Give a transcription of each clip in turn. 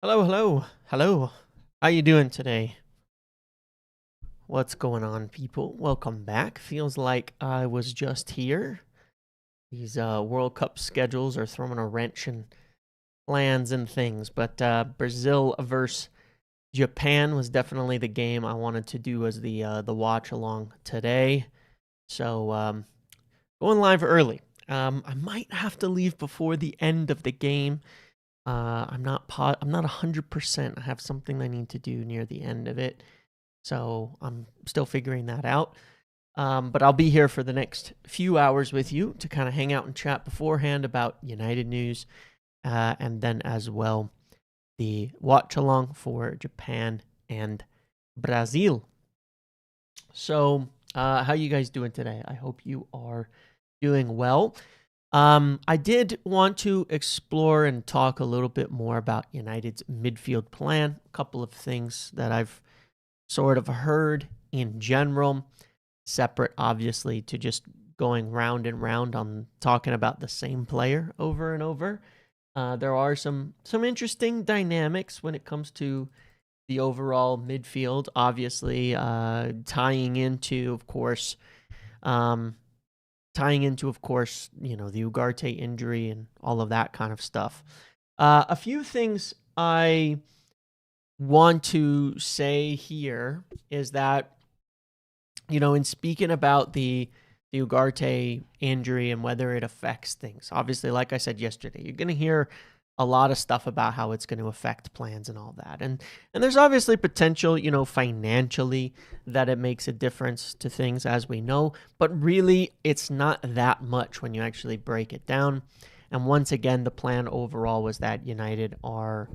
Hello, hello, hello. How you doing today? What's going on, people? Welcome back. Feels like I was just here. These World Cup schedules are throwing a wrench in plans and things, but Brazil versus Japan was definitely the game I wanted to do as the watch along today. So going live early. I might have to leave before the end of the game. I'm not 100%. I have something I need to do near the end of it. So I'm still figuring that out. But I'll be here for the next few hours with you to kind of hang out and chat beforehand about United news, and then as well the watch along for Japan and Brazil. So, how you guys doing today? I hope you are doing well. I did want to explore and talk a little bit more about United's midfield plan. A couple of things that I've sort of heard in general, separate obviously to just going round and round on talking about the same player over and over. There are some interesting dynamics when it comes to the overall midfield, obviously tying into, of course, the Ugarte injury and all of that kind of stuff. A few things I want to say here is that, in speaking about the Ugarte injury and whether it affects things, obviously, like I said yesterday, you're going to hear a lot of stuff about how it's going to affect plans and all that. And there's obviously potential, financially, that it makes a difference to things, as we know, but really it's not that much when you actually break it down. And once again, the plan overall was that United are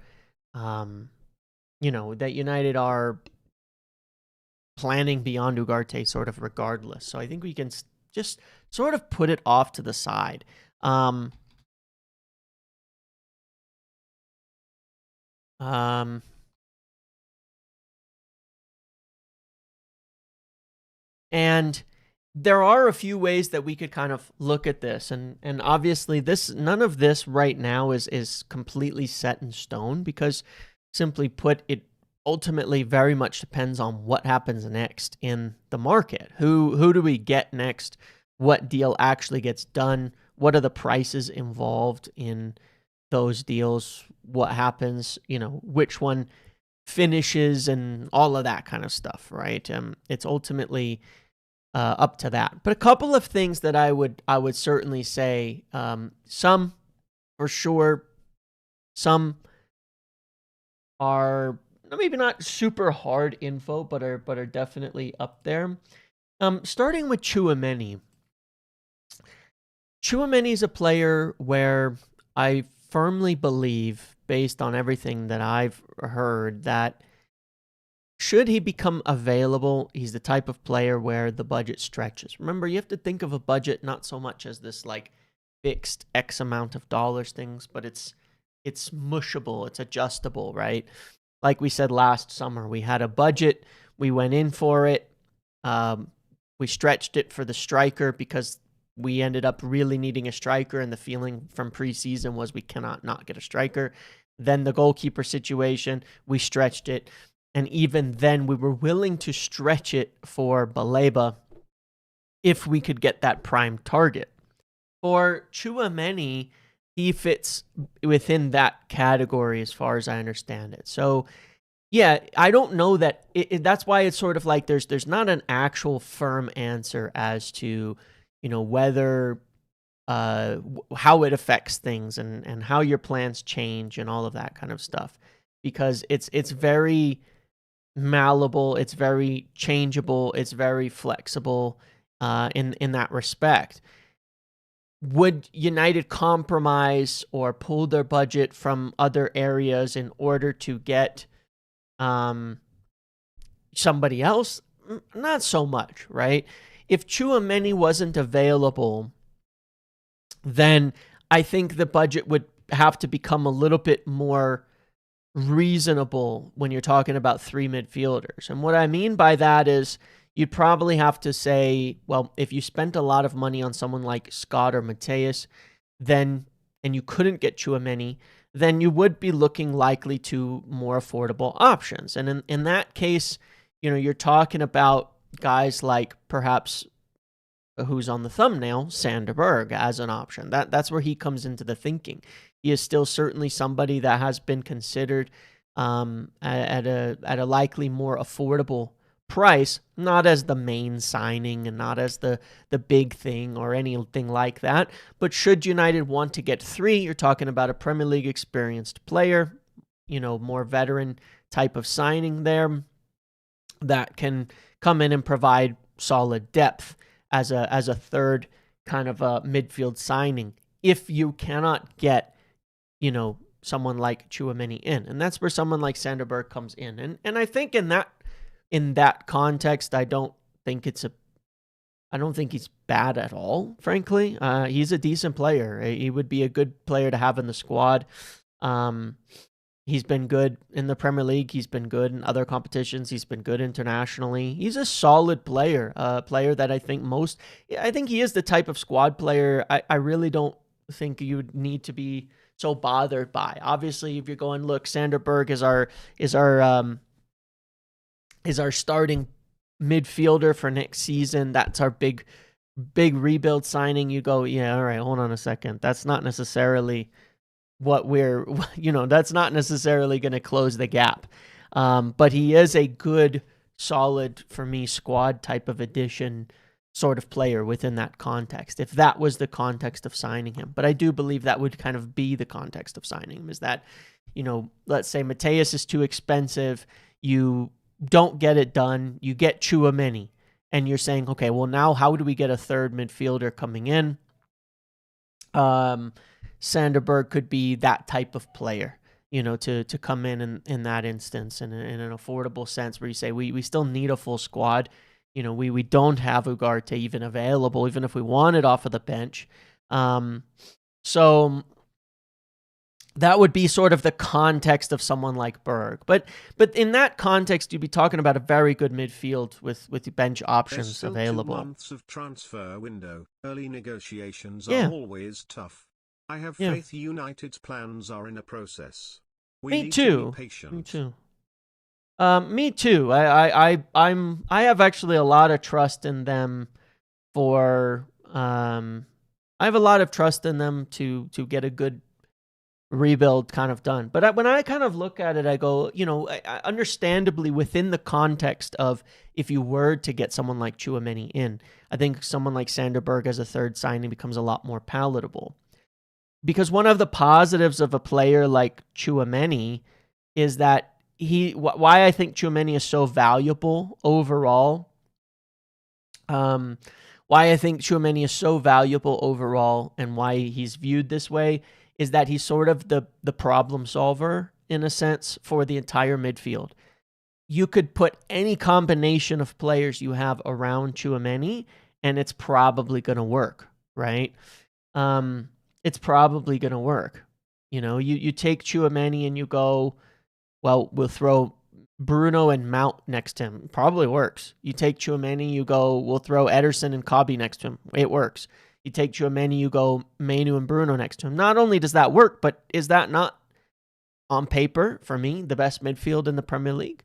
planning beyond Ugarte sort of regardless. So I think we can just sort of put it off to the side. And there are a few ways that we could kind of look at this, and obviously none of this right now is completely set in stone, because simply put, it ultimately very much depends on what happens next in the market. Who do we get next? What deal actually gets done? What are the prices involved in those deals? What happens? Which one finishes and all of that kind of stuff, right? It's ultimately up to that. But a couple of things that I would certainly say, some for sure, some are maybe not super hard info, but are definitely up there. Starting with Chouameni. Chouameni is a player where I firmly believe, based on everything that I've heard, that should he become available, he's the type of player where the budget stretches. Remember, you have to think of a budget not so much as this like fixed X amount of dollars things, but it's mushable, it's adjustable, right? Like we said last summer, we had a budget, we went in for it, we stretched it for the striker because we ended up really needing a striker, and the feeling from preseason was we cannot not get a striker. Then the goalkeeper situation, we stretched it. And even then, we were willing to stretch it for Baleba if we could get that prime target. For Chouameni, he fits within that category as far as I understand it. So, yeah, I don't know that that's why it's sort of like there's not an actual firm answer as to, whether how it affects things and how your plans change and all of that kind of stuff, because it's very malleable, it's very changeable, it's very flexible in that respect. Would United compromise or pull their budget from other areas in order to get somebody else? Not so much, right? If Chouameni wasn't available, then I think the budget would have to become a little bit more reasonable when you're talking about three midfielders. And what I mean by that is you'd probably have to say, well, if you spent a lot of money on someone like Scott or Mateus, then and you couldn't get Tchouaméni, then you would be looking likely to more affordable options. And in that case, you're talking about guys like perhaps who's on the thumbnail, Sander Berg, as an option. That's where he comes into the thinking. He is still certainly somebody that has been considered at a likely more affordable price, not as the main signing and not as the big thing or anything like that. But should United want to get 3, you're talking about a Premier League experienced player, more veteran type of signing there that can come in and provide solid depth as a third kind of a midfield signing if you cannot get, someone like Tchouaméni in. And that's where someone like Sander Berg comes in. And I think in that context, I don't think he's bad at all, frankly. He's a decent player. He would be a good player to have in the squad. He's been good in the Premier League. He's been good in other competitions. He's been good internationally. He's a solid player, a player that I think he is the type of squad player I really don't think you would need to be so bothered by. Obviously, if you're going, look, Sander Berg is our starting midfielder for next season. That's our big rebuild signing. You go, yeah, all right, hold on a second. That's not necessarily what that's not necessarily going to close the gap. But he is a good, solid, for me, squad type of addition sort of player within that context, if that was the context of signing him. But I do believe that would kind of be the context of signing him, is that, let's say Mateus is too expensive, you don't get it done, you get Tchouaméni, and you're saying, okay, well, now how do we get a third midfielder coming in? Sander Berg could be that type of player, to come in that instance in an affordable sense where you say, we still need a full squad. We don't have Ugarte even available, even if we wanted off of the bench. So that would be sort of the context of someone like Berg. But in that context, you'd be talking about a very good midfield with bench options There's still available. 2 months of transfer window. Early negotiations are always tough. I have faith United's plans are in a process. We need to be patient. Me too. Me too. I have actually a lot of trust in them for I have a lot of trust in them to get a good rebuild kind of done. But when I kind of look at it, I go, understandably within the context of if you were to get someone like Tchouaméni in, I think someone like Sander Berg as a third signing becomes a lot more palatable. Because one of the positives of a player like Tchouaméni is that why I think Tchouaméni is so valuable overall. Why I think Tchouaméni is so valuable overall and why he's viewed this way is that he's sort of the problem solver in a sense for the entire midfield. You could put any combination of players you have around Tchouaméni and it's probably going to work, right? It's probably going to work. You take Tchouaméni and you go, well, we'll throw Bruno and Mount next to him. Probably works. You take Tchouaméni, you go, we'll throw Ederson and Kobbie next to him. It works. You take Tchouaméni, you go Mainu and Bruno next to him. Not only does that work, but is that not, on paper, for me, the best midfield in the Premier League?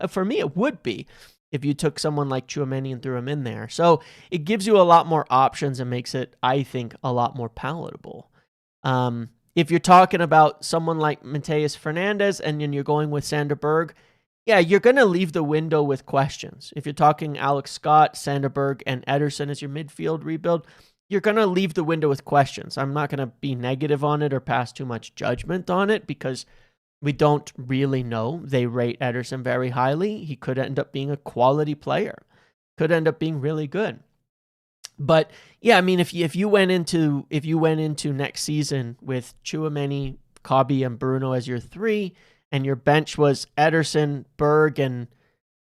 For me, it would be if you took someone like Tchouaméni and threw him in there. So it gives you a lot more options and makes it, I think, a lot more palatable. If you're talking about someone like Mateus Fernandes and then you're going with Sander Berg, yeah, you're going to leave the window with questions. If you're talking Alex Scott, Sander Berg, and Ederson as your midfield rebuild, you're going to leave the window with questions. I'm not going to be negative on it or pass too much judgment on it because we don't really know. They rate Ederson very highly. He could end up being a quality player. Could end up being really good. But yeah, I mean, if you went into next season with Tchouaméni, Kobbie, and Bruno as your 3, and your bench was Ederson, Berg, and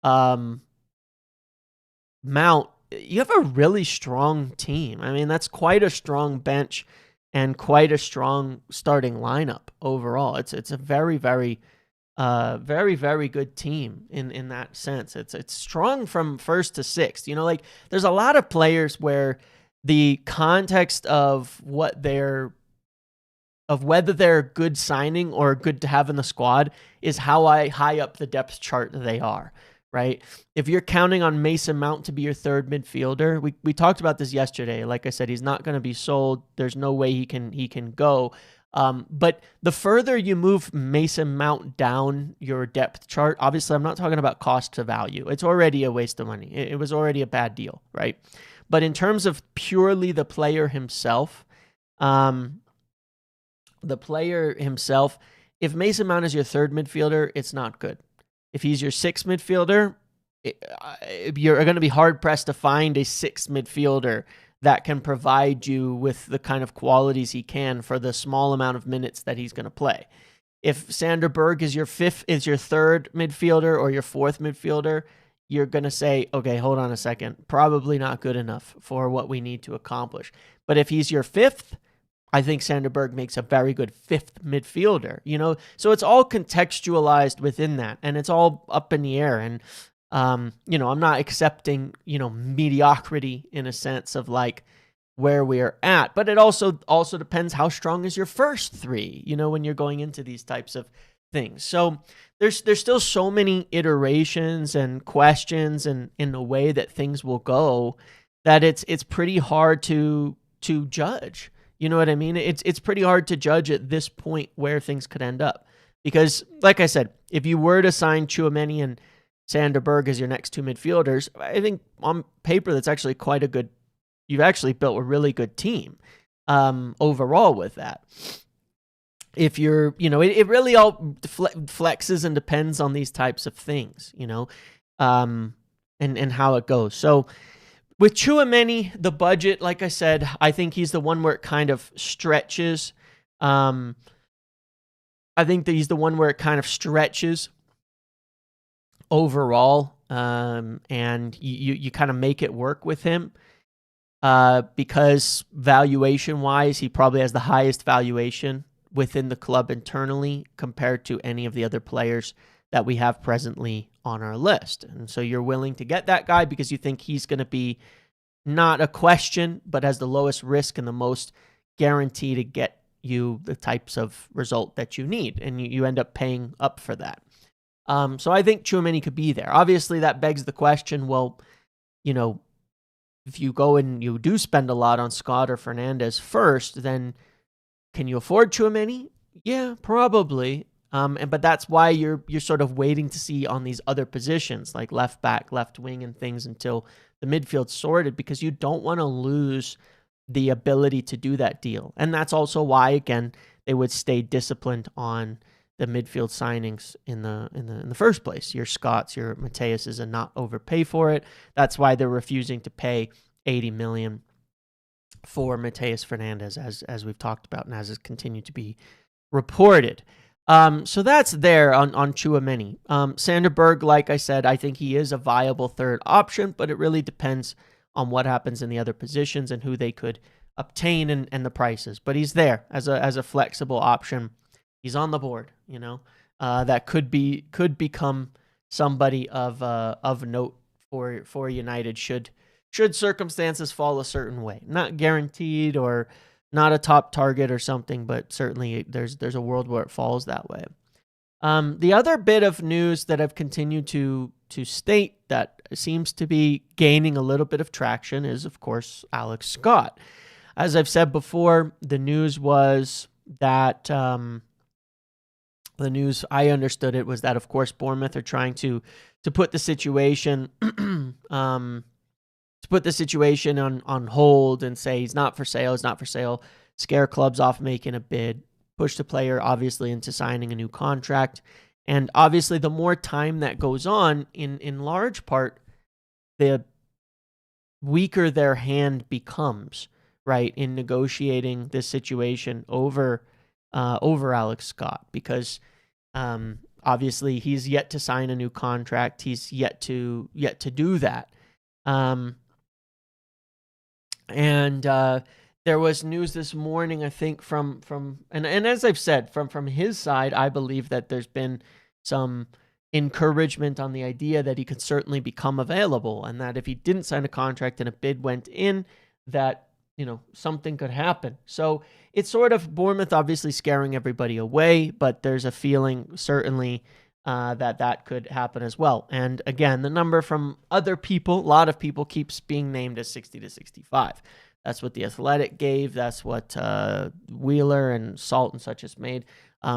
Mount, you have a really strong team. I mean, that's quite a strong bench and quite a strong starting lineup overall. It's a very, very, very, very good team in that sense. It's strong from first to sixth. There's a lot of players where the context of what their whether they're a good signing or good to have in the squad is how high up the depth chart they are, right? If you're counting on Mason Mount to be your third midfielder, we talked about this yesterday. Like I said, he's not going to be sold. There's no way he can go. But the further you move Mason Mount down your depth chart, obviously I'm not talking about cost to value. It's already a waste of money. It was already a bad deal, right? But in terms of purely the player himself, if Mason Mount is your third midfielder, it's not good. If he's your sixth midfielder, you're going to be hard-pressed to find a sixth midfielder that can provide you with the kind of qualities he can for the small amount of minutes that he's going to play. If Sander Berg is your third midfielder or your fourth midfielder, you're going to say, okay, hold on a second, probably not good enough for what we need to accomplish. But if he's your fifth, I think Sander Berg makes a very good fifth midfielder, So it's all contextualized within that, and it's all up in the air. And, I'm not accepting, mediocrity in a sense of like where we're at, but it also depends how strong is your first three, when you're going into these types of things. So there's still so many iterations and questions and in the way that things will go that it's pretty hard to judge. You know what I mean? It's pretty hard to judge at this point where things could end up. Because, like I said, if you were to sign Tchouaméni and Sander Berg as your next two midfielders, I think on paper that's actually quite a good... You've actually built a really good team overall with that. If you're... it really all flexes and depends on these types of things, and how it goes. So... With Tchouaméni, the budget, like I said, I think he's the one where it kind of stretches. I think that he's the one where it kind of stretches overall, and you kind of make it work with him because valuation-wise, he probably has the highest valuation within the club internally compared to any of the other players that we have presently on our list. And so you're willing to get that guy because you think he's going to be not a question, but has the lowest risk and the most guarantee to get you the types of result that you need. And you end up paying up for that. So I think Tchouaméni could be there. Obviously, that begs the question, well, if you go and you do spend a lot on Scott or Fernandez first, then can you afford Tchouaméni? Yeah, probably. But that's why you're sort of waiting to see on these other positions like left back, left wing, and things until the midfield's sorted, because you don't want to lose the ability to do that deal. And that's also why, again, they would stay disciplined on the midfield signings in the first place. Your Scotts, your Mateuses, and not overpay for it. That's why they're refusing to pay $80 million for Mateus Fernandez, as we've talked about, and as has continued to be reported. So that's there on Tchouaméni. Sander Berg, like I said, I think he is a viable third option, but it really depends on what happens in the other positions and who they could obtain and the prices. But he's there as a flexible option. He's on the board, that could become somebody of note for United should circumstances fall a certain way. Not guaranteed or not a top target or something, but certainly there's a world where it falls that way. The other bit of news that I've continued to state that seems to be gaining a little bit of traction is, of course, Alex Scott. As I've said before, the news was that the news I understood it was that, of course, Bournemouth are trying to put the situation on hold and say he's not for sale, scare clubs off making a bid, push the player obviously into signing a new contract. And obviously the more time that goes on, in large part, the weaker their hand becomes, right, in negotiating this situation over Alex Scott, because obviously he's yet to sign a new contract. He's yet to do that. And there was news this morning, I think, from and as I've said, from his side, I believe that there's been some encouragement on the idea that he could certainly become available, and that if he didn't sign a contract and a bid went in, that something could happen. So it's sort of Bournemouth obviously scaring everybody away, but there's a feeling certainly that could happen as well. And again, the number from other people, a lot of people, keeps being named as 60 to 65. That's what The Athletic gave. That's what Wheeler and Salt and such has made.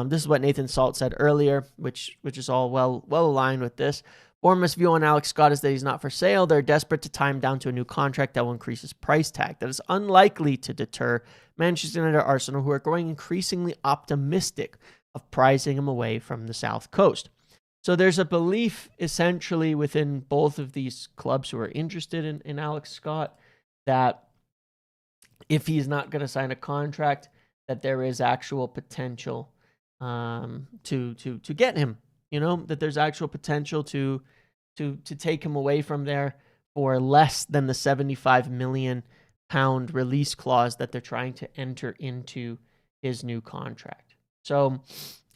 This is what Nathan Salt said earlier, which is all well aligned with this. Bournemouth's view on Alex Scott is that he's not for sale. They're desperate to tie him down to a new contract that will increase his price tag. That is unlikely to deter Manchester United or Arsenal, who are growing increasingly optimistic of prizing him away from the South Coast. So there's a belief essentially within both of these clubs who are interested in Alex Scott that if he's not going to sign a contract, that there is actual potential to get him. That there's actual potential to take him away from there for less than the £75 million release clause that they're trying to enter into his new contract. So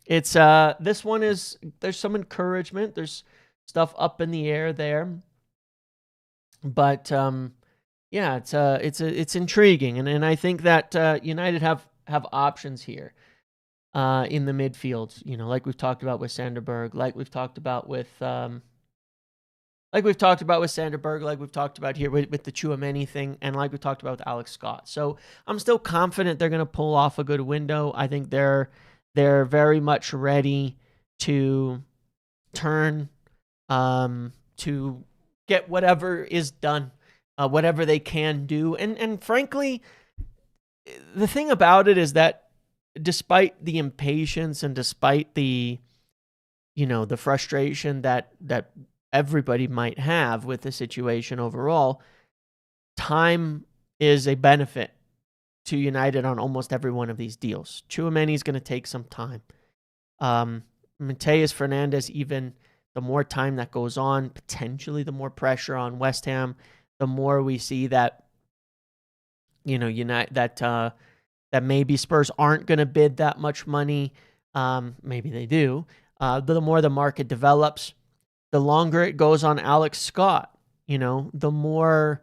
it's this one is, there's some encouragement. There's stuff up in the air there, but yeah, it's intriguing, and I think that United have options here in the midfield. Like we've talked about with Sanderberg, like we've talked about with Sanderberg, like we've talked about here with the Tchouaméni thing, and like we talked about with Alex Scott. So I'm still confident they're going to pull off a good window. I think they're very much ready to turn to get whatever is done, whatever they can do. And frankly, the thing about it is that despite the impatience and despite the frustration that everybody might have with the situation overall, time is a benefit to United on almost every one of these deals. Tchouaméni is going to take some time. Mateus Fernandes, even the more time that goes on, potentially the more pressure on West Ham, the more we see that United that maybe Spurs aren't going to bid that much money. Maybe they do. The more the market develops, the longer it goes on Alex Scott, the more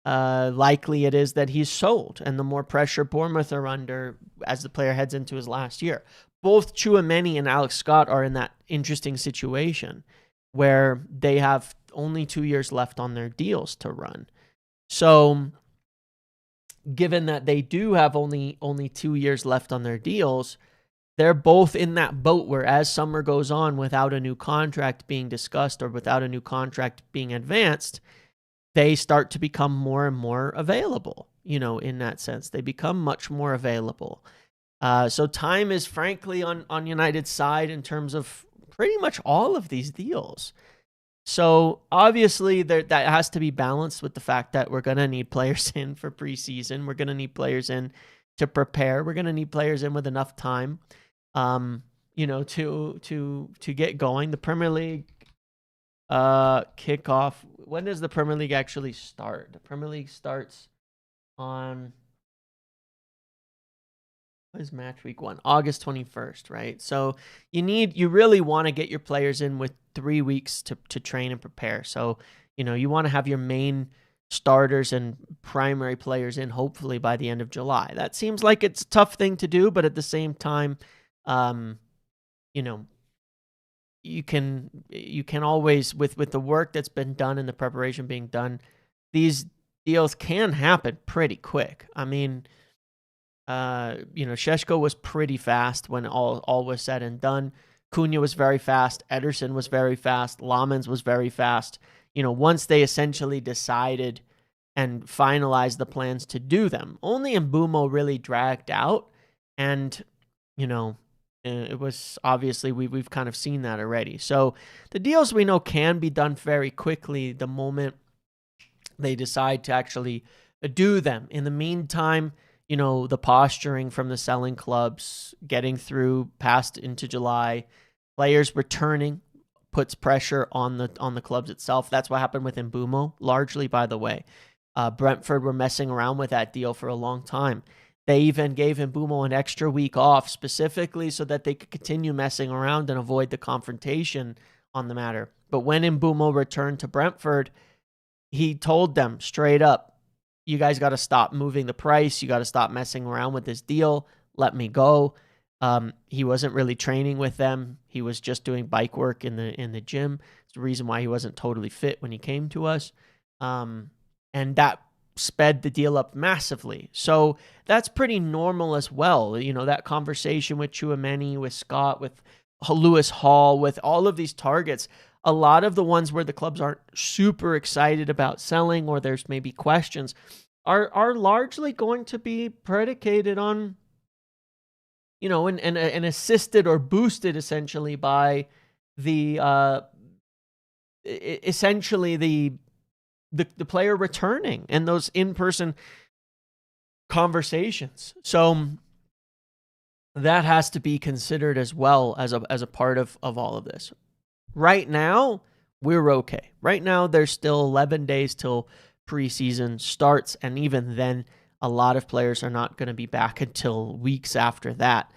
likely it is that he's sold, and the more pressure Bournemouth are under as the player heads into his last year. Both Tchouaméni and Alex Scott are in that interesting situation where they have only 2 years left on their deals to run. So given that they do have only 2 years left on their deals, they're both in that boat where as summer goes on without a new contract being discussed or without a new contract being advanced, they start to become more and more available, in that sense. They become much more available. So time is frankly on United's side in terms of pretty much all of these deals. So obviously that has to be balanced with the fact that we're going to need players in for preseason. We're going to need players in to prepare. We're going to need players in with enough time, to get going. The Premier League kickoff. When does the Premier League actually start? The Premier League starts on, what is match week 1? August 21st, right? So you really want to get your players in with 3 weeks to train and prepare. So, you want to have your main starters and primary players in hopefully by the end of July. That seems like it's a tough thing to do, but at the same time, you can always, with the work that's been done and the preparation being done, these deals can happen pretty quick. I mean, Šeško was pretty fast when all was said and done. Cunha was very fast. Ederson was very fast. Lamens was very fast. Once they essentially decided and finalized the plans to do them, only Mbeumo really dragged out. And, it was obviously, we've kind of seen that already. So the deals we know can be done very quickly the moment they decide to actually do them. In the meantime, the posturing from the selling clubs, getting through past into July, players returning puts pressure on the clubs itself. That's what happened with Mbeumo, largely, by the way. Brentford were messing around with that deal for a long time. They even gave Mbeumo an extra week off specifically so that they could continue messing around and avoid the confrontation on the matter. But when Mbeumo returned to Brentford, he told them straight up, you guys got to stop moving the price. You got to stop messing around with this deal. Let me go. He wasn't really training with them. He was just doing bike work in the gym. It's the reason why he wasn't totally fit when he came to us. And that sped the deal up massively. So that's pretty normal as well. You know, that conversation with Chouameni, with Scott, with Lewis Hall, with all of these targets, a lot of the ones where the clubs aren't super excited about selling, or there's maybe questions, are largely going to be predicated on, you know, and assisted or boosted essentially by the essentially the player returning and those in-person conversations. So that has to be considered as well as a part of all of this. Right now, we're okay. Right now, there's still 11 days till preseason starts, and even then, a lot of players are not going to be back until weeks after that.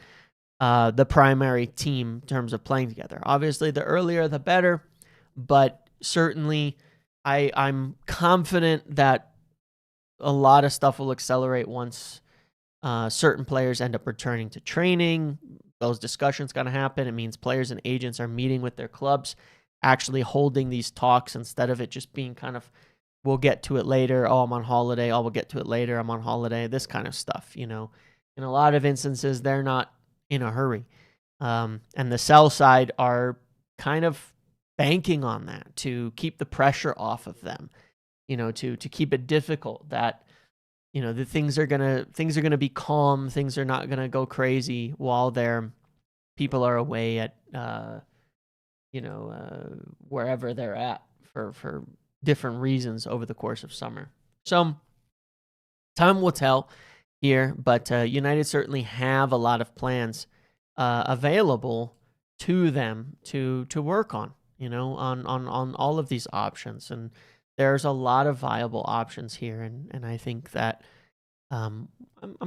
The primary team in terms of playing together. Obviously, the earlier the better, but certainly I'm confident that a lot of stuff will accelerate once certain players end up returning to training. Those discussions going to happen. It means players and agents are meeting with their clubs, actually holding these talks instead of it just being kind of, we'll get to it later. Oh, I'm on holiday. Oh, we'll get to it later. I'm on holiday. This kind of stuff, you know. In a lot of instances, they're not in a hurry. And the sell side are kind of banking on that to keep the pressure off of them, you know, to keep it difficult that, you know, the things are gonna be calm. Things are not gonna go crazy while people are away at wherever they're at for different reasons over the course of summer. So time will tell here, but United certainly have a lot of plans available to them to work on, you know, on all of these options. And there's a lot of viable options here, and I think that I'm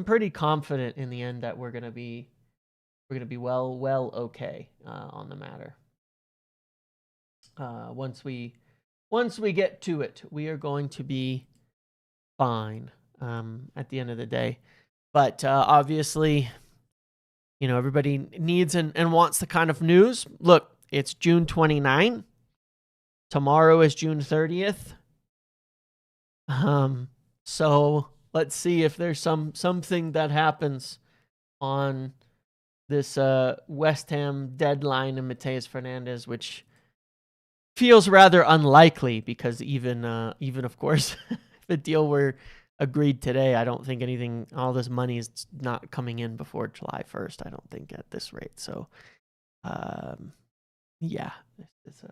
pretty confident in the end that we're gonna be well okay on the matter. Once we get to it, we are going to be fine at the end of the day. But obviously, you know, everybody needs and wants the kind of news. Look, it's June 29. Tomorrow is June 30th. So let's see if there's something that happens on this West Ham deadline and Mateus Fernandes, which feels rather unlikely because even of course, if the deal were agreed today, I don't think all this money is not coming in before July 1st. I don't think at this rate. So, yeah, this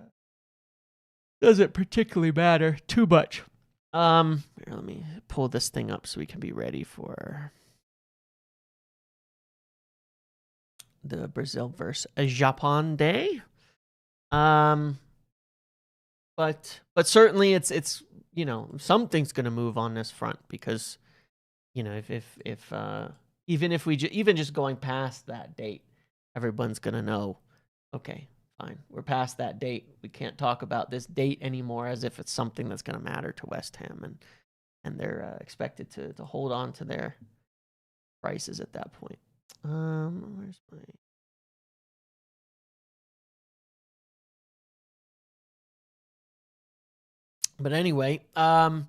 doesn't particularly matter too much. Here, let me pull this thing up so we can be ready for the Brazil versus Japan day. But certainly it's you know, something's going to move on this front because, you know, if even if even just going past that date, everyone's going to know, okay, fine, we're past that date. We can't talk about this date anymore as if it's something that's going to matter to West Ham, and they're expected to hold on to their prices at that point. Where's my... But anyway, yeah,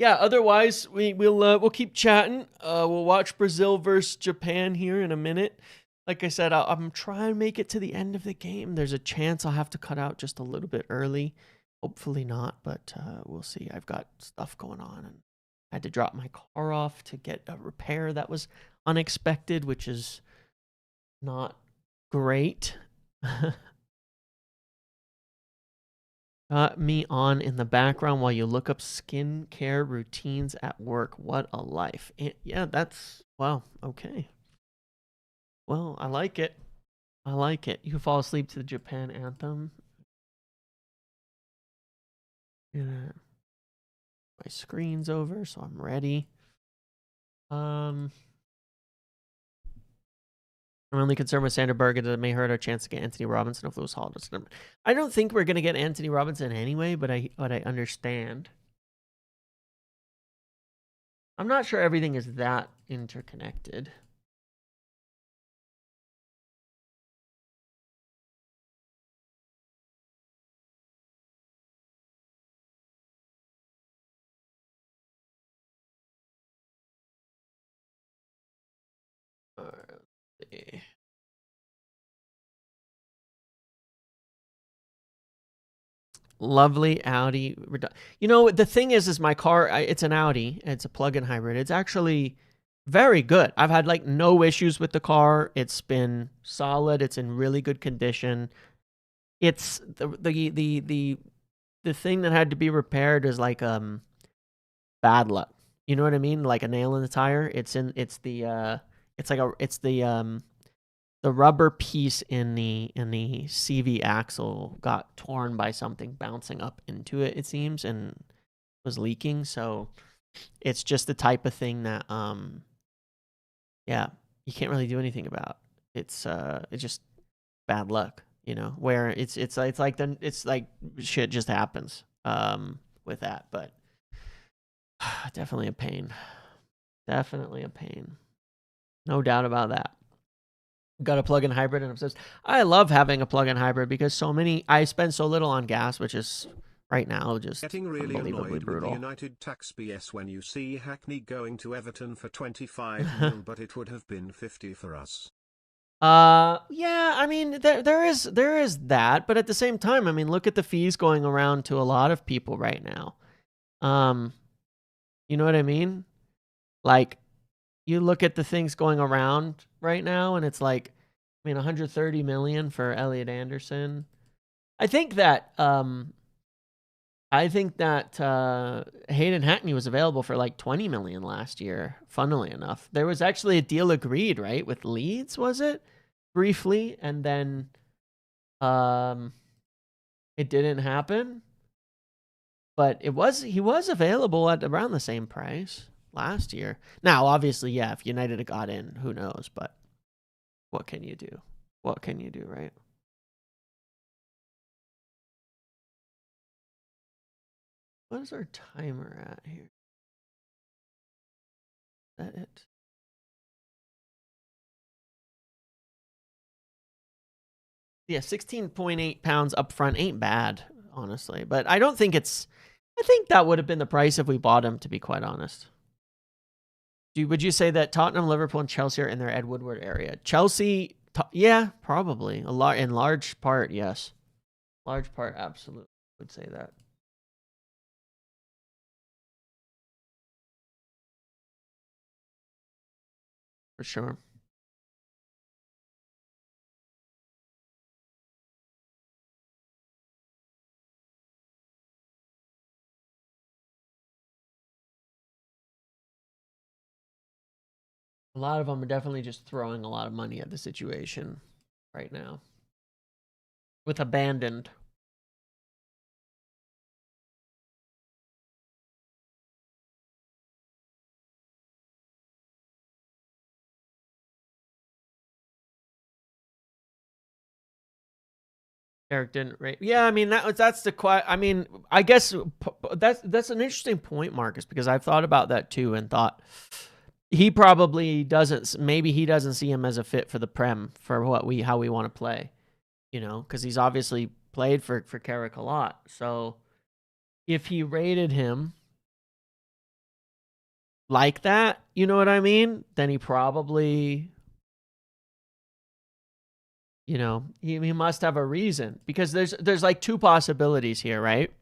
otherwise we'll keep chatting. We'll watch Brazil versus Japan here in a minute. Like I said, I'm trying to make it to the end of the game. There's a chance I'll have to cut out just a little bit early. Hopefully not, but we'll see. I've got stuff going on, and I had to drop my car off to get a repair that was unexpected, which is not great. Got me on in the background while you look up skincare routines at work. What a life. Yeah, that's, wow, okay. Well, I like it. I like it. You can fall asleep to the Japan anthem. Yeah. My screen's over, so I'm ready. I'm only concerned with Sander Bergen that it may hurt our chance to get Anthony Robinson if Lewis Hall doesn't. I don't think we're going to get Anthony Robinson anyway, but I understand. I'm not sure everything is that interconnected. All right, let's see. Lovely Audi. You know, the thing is my car, it's an Audi. It's a plug-in hybrid. It's actually very good. I've had like no issues with the car. It's been solid. It's in really good condition. It's the thing that had to be repaired is like bad luck. You know what I mean? Like a nail in the tire. It's the rubber piece in the CV axle got torn by something bouncing up into it, it seems, and was leaking. So it's just the type of thing that yeah, you can't really do anything about. It's just bad luck, you know, where it's like shit just happens with that. But definitely a pain. Definitely a pain. No doubt about that. Got a plug-in hybrid and I'm obsessed. I love having a plug-in hybrid because I spend so little on gas, which is right now just getting really unbelievably brutal. With the United Tax BS when you see Hackney going to Everton for 25 mil, but it would have been 50 for us. Yeah, I mean there is that, but at the same time, I mean look at the fees going around to a lot of people right now. You know what I mean? Like you look at the things going around right now and it's like, I mean, 130 million for Elliot Anderson. I think that Hayden Hackney was available for like 20 million last year, funnily enough. There was actually a deal agreed, right, with Leeds, was it? Briefly, and then it didn't happen. But he was available at around the same price last year. Now, obviously, yeah, if United had got in, who knows? But what can you do? What can you do, right? What is our timer at here? Is that it? Yeah, 16.8 pounds up front ain't bad, honestly. But I don't think I think that would have been the price if we bought him, to be quite honest. Would you say that Tottenham, Liverpool, and Chelsea are in their Ed Woodward area? Chelsea, yeah, probably. In large part, yes. Large part, absolutely would say that. For sure. A lot of them are definitely just throwing a lot of money at the situation right now. With abandoned. Eric didn't rate. Yeah, I mean that's the I mean, I guess that's an interesting point, Marcus, because I've thought about that too and thought he probably doesn't. Maybe he doesn't see him as a fit for the Prem for how we want to play, you know, because he's obviously played for Carrick a lot. So if he rated him like that, you know what I mean, then he probably, you know, he must have a reason, because there's like two possibilities here, right?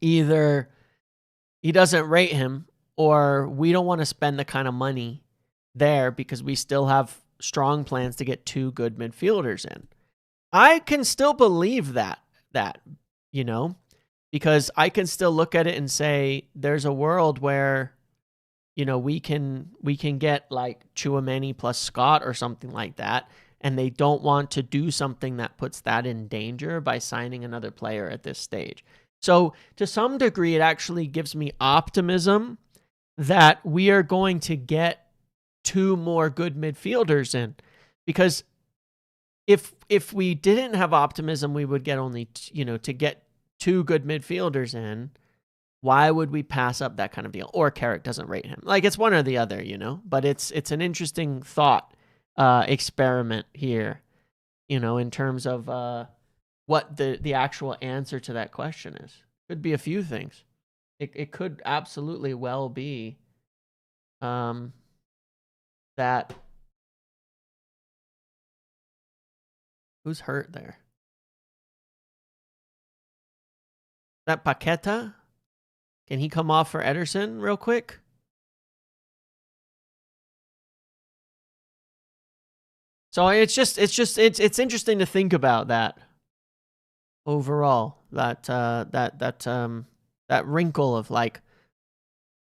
Either he doesn't rate him, or we don't want to spend the kind of money there because we still have strong plans to get 2 good midfielders in. I can still believe that, you know, because I can still look at it and say there's a world where, you know, we can get like Chouameni plus Scott or something like that, and they don't want to do something that puts that in danger by signing another player at this stage. So to some degree, it actually gives me optimism that we are going to get 2 more good midfielders in, because if we didn't have optimism, we would get only, you know, to get 2 good midfielders in, Why would we pass up that kind of deal? Or Carrick doesn't rate him. Like, it's one or the other, you know? But it's an interesting thought experiment here, you know, in terms of what the actual answer to that question is. Could be a few things. It could absolutely well be that... Who's hurt there? That Paqueta? Can he come off for Ederson real quick? So it's interesting to think about that overall. That wrinkle of like,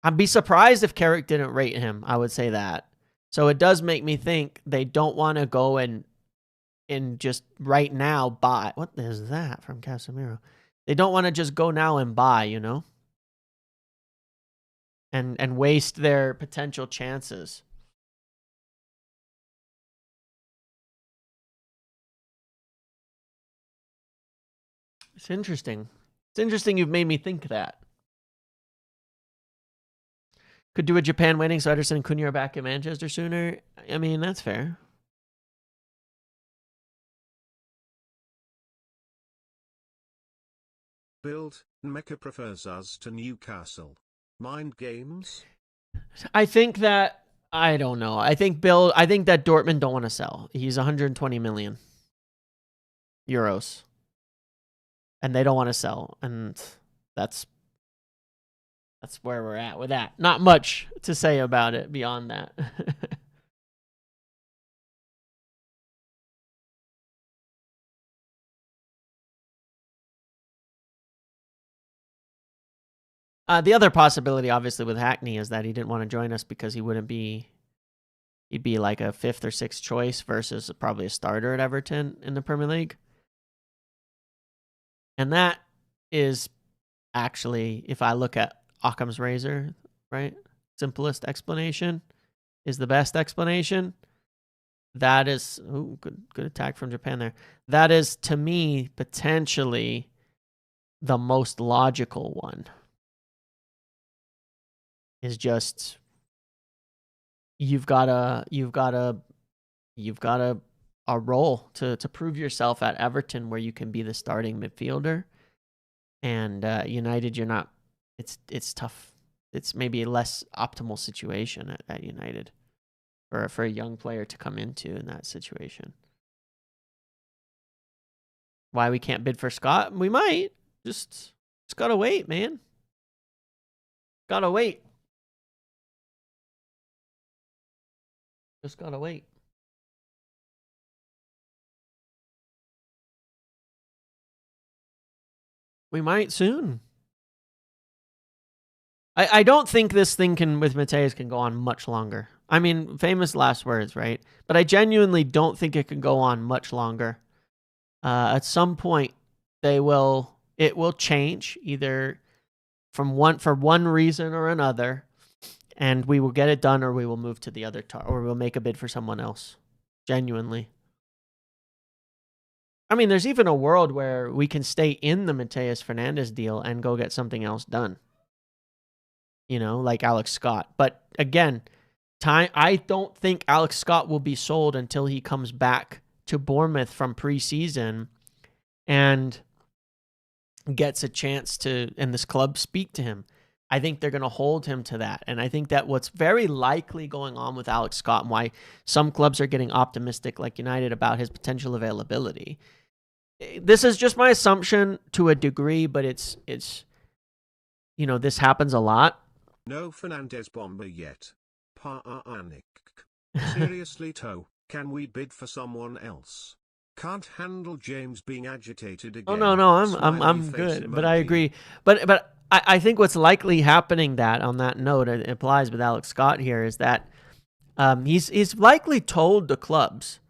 I'd be surprised if Carrick didn't rate him. I would say that. So it does make me think they don't want to go and just right now buy. What is that from Casemiro? They don't want to just go now and buy, you know, and waste their potential chances. It's interesting. It's interesting you've made me think that. Could do a Japan waiting so Ederson and Cunha are back in Manchester sooner. I mean, that's fair. Build, Mecca prefers us to Newcastle. Mind games? I think that, I don't know. I think that Dortmund don't want to sell. He's 120 million euros. And they don't want to sell. And that's where we're at with that. Not much to say about it beyond that. The other possibility, obviously, with Hackney is that he didn't want to join us because he'd be like a 5th or 6th choice versus probably a starter at Everton in the Premier League. And that is actually, if I look at Occam's razor, right? Simplest explanation is the best explanation. That is, good attack from Japan there. That is, to me, potentially the most logical one. Is just you've got a role to prove yourself at Everton where you can be the starting midfielder, and United, you're not. It's tough. It's maybe a less optimal situation at United for a young player to come into in that situation. Why we can't bid for Scott? We might just gotta wait, man. Gotta wait. Just gotta wait. We might soon. I don't think this thing with Mateus can go on much longer. I mean, famous last words, right? But I genuinely don't think it can go on much longer. At some point, it will change either for one reason or another. And we will get it done, or we will move to the other or we'll make a bid for someone else. Genuinely. I mean, there's even a world where we can stay in the Mateus Fernandes deal and go get something else done. You know, like Alex Scott. But again, I don't think Alex Scott will be sold until he comes back to Bournemouth from preseason and gets a chance to, and this club speak to him. I think they're going to hold him to that. And I think that what's very likely going on with Alex Scott and why some clubs are getting optimistic, like United, about his potential availability. This is just my assumption to a degree, but it's you know, this happens a lot. No Fernandes bomber yet. Panic. Seriously, Toe, can we bid for someone else? Can't handle James being agitated again. Oh no, I'm good. Emoji. But I agree. But I think what's likely happening that on that note, it applies with Alex Scott here, is that he's likely told the clubs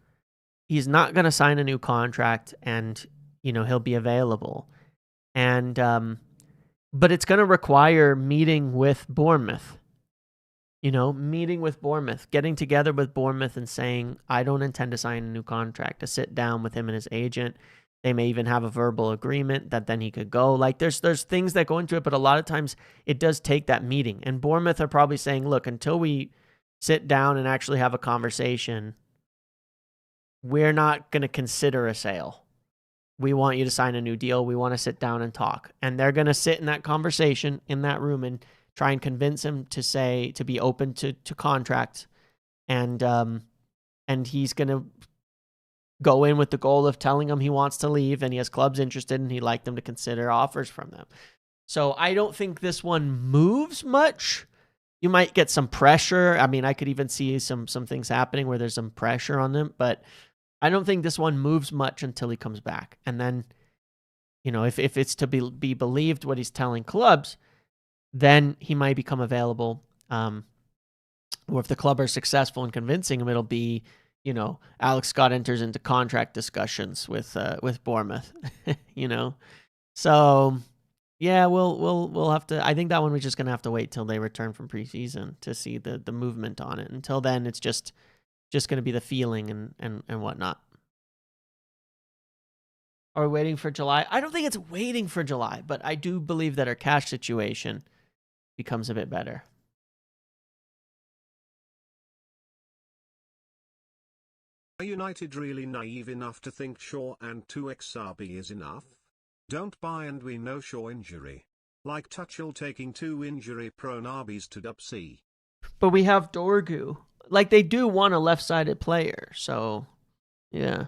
he's not going to sign a new contract, and you know he'll be available, and but it's going to require meeting with Bournemouth. You know, meeting with Bournemouth, getting together with Bournemouth and saying, I don't intend to sign a new contract, to sit down with him and his agent. They may even have a verbal agreement that then he could go. Like there's things that go into it, but a lot of times it does take that meeting. And Bournemouth are probably saying, look, until we sit down and actually have a conversation, we're not going to consider a sale. We want you to sign a new deal. We want to sit down and talk. And they're going to sit in that conversation in that room and try and convince him to be open to contract. And he's going to go in with the goal of telling him he wants to leave and he has clubs interested and he'd like them to consider offers from them. So I don't think this one moves much. You might get some pressure. I mean, I could even see some things happening where there's some pressure on them, but I don't think this one moves much until he comes back. And then, if it's to be believed what he's telling clubs, then he might become available. Or if the club are successful in convincing him, it'll be, Alex Scott enters into contract discussions with Bournemouth, So yeah, we'll have to. I think that one we're just gonna have to wait till they return from preseason to see the movement on it. Until then, it's just gonna be the feeling and whatnot. Are we waiting for July? I don't think it's waiting for July, but I do believe that our cash situation becomes a bit better. Are United really naive enough to think Shaw and 2xRB is enough? Don't buy and we know Shaw injury. Like Tuchel taking 2 injury-prone RBs to Dub C. But we have Dorgu. Like, they do want a left-sided player, so yeah.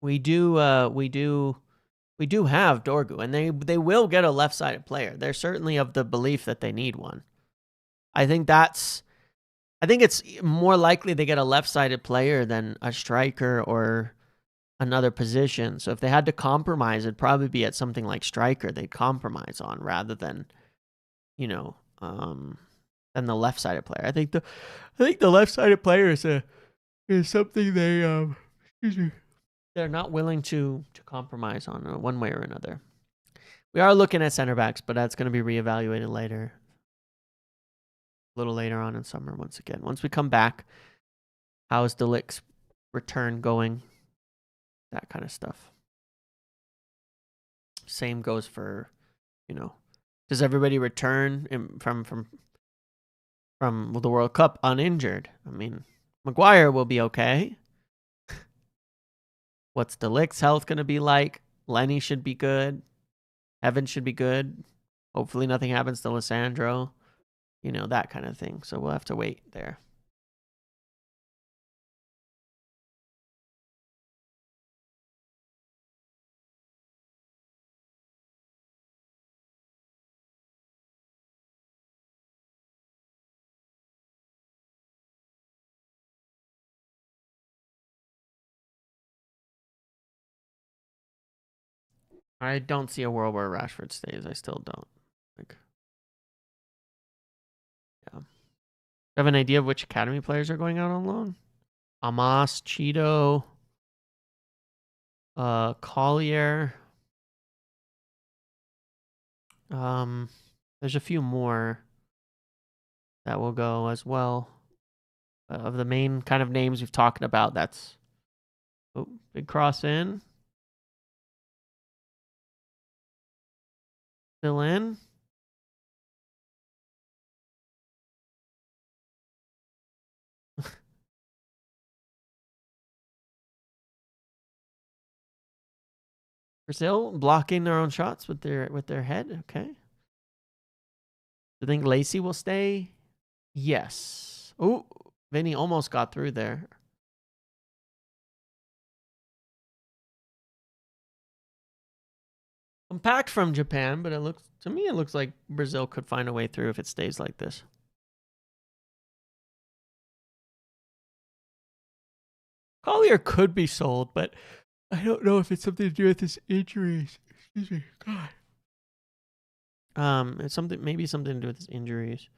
We do have Dorgu, and they will get a left-sided player. They're certainly of the belief that they need one. I think it's more likely they get a left-sided player than a striker or another position. So if they had to compromise, it'd probably be at something like striker they'd compromise on rather than, than the left-sided player. I think the left-sided player is something they're not willing to compromise on one way or another. We are looking at center backs, but that's going to be reevaluated later. A little later on in summer once again. Once we come back, how is De Ligt's return going? That kind of stuff. Same goes for, does everybody return from the World Cup uninjured? I mean, Maguire will be okay. What's De Ligt's health going to be like? Lenny should be good. Evan should be good. Hopefully nothing happens to Lissandro. That kind of thing. So we'll have to wait there. I don't see a world where Rashford stays. I still don't. Yeah. You have an idea of which academy players are going out on loan? Amos, Cheeto, Collier. There's a few more that will go as well. Of the main kind of names we've talked about, that's big cross in. Still in. Brazil blocking their own shots with their head. Okay. Do you think Lacey will stay? Yes. Oh, Vinny almost got through there. Compact from Japan, but it looks like Brazil could find a way through if it stays like this. Collier could be sold, but I don't know if it's something to do with his injuries. Excuse me. God. It's maybe something to do with his injuries.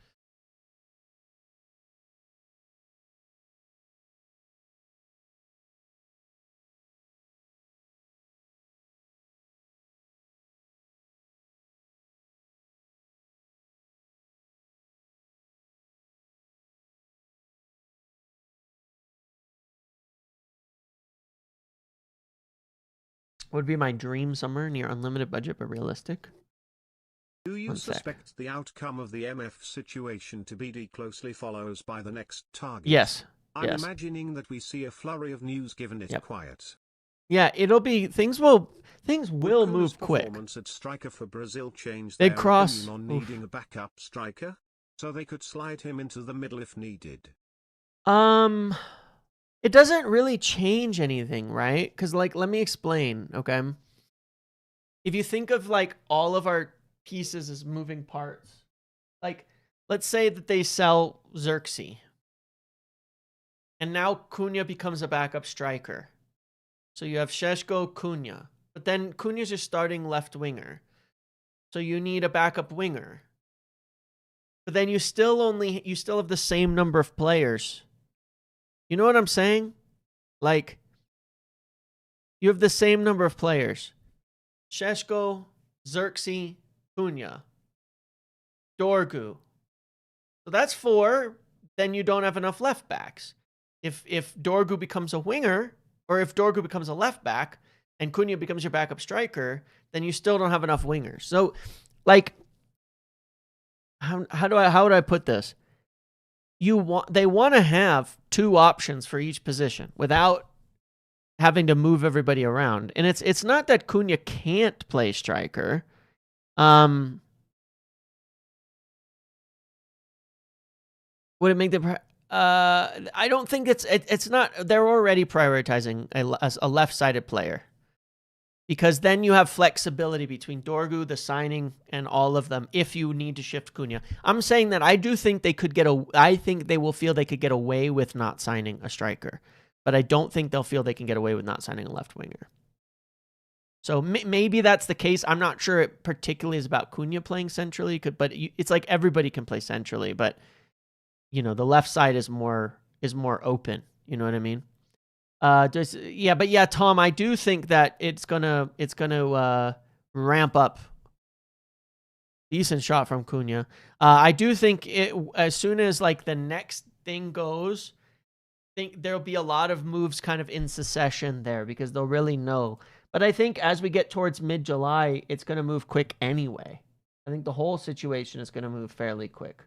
Would be my dream summer, near unlimited budget but realistic. Do you 1 sec. suspect the outcome of the MF situation to be closely follows by the next target? Yes. I'm Yes. imagining that we see a flurry of news given it quiet. Yeah, it'll be things will move quick. Performance at striker for Brazil changed Big their cross. opinion on needing a backup striker, so they could slide him into the middle if needed. It doesn't really change anything, right? Because, like, let me explain, okay? If you think of, like, all of our pieces as moving parts, like, let's say that they sell Xerxes, and now Cunha becomes a backup striker. So you have Šeško, Cunha, but then Cunha's your starting left winger. So you need a backup winger. But then you still have the same number of players. You know what I'm saying? Like, you have the same number of players. Šeško, Xerxes, Cunha, Dorgu. So that's 4. Then you don't have enough left backs. If Dorgu becomes a winger, or if Dorgu becomes a left back, and Cunha becomes your backup striker, then you still don't have enough wingers. So, like, how would I put this? They want to have 2 options for each position without having to move everybody around. And it's not that Cunha can't play striker. Would it make the I don't think it's not. They're already prioritizing a left-sided player, because then you have flexibility between Dorgu, the signing, and all of them if you need to shift Cunha. I'm saying that I do think they could I think they will feel they could get away with not signing a striker, but I don't think they'll feel they can get away with not signing a left winger. So maybe that's the case. I'm not sure it particularly is about Cunha playing centrally, but it's like everybody can play centrally, but you know, the left side is more open. You know what I mean? Tom, I do think that it's gonna ramp up. Decent shot from Cunha. I do think as soon as like the next thing goes, I think there'll be a lot of moves kind of in succession there, because they'll really know. But I think as we get towards mid-July, it's gonna move quick anyway. I think the whole situation is gonna move fairly quick.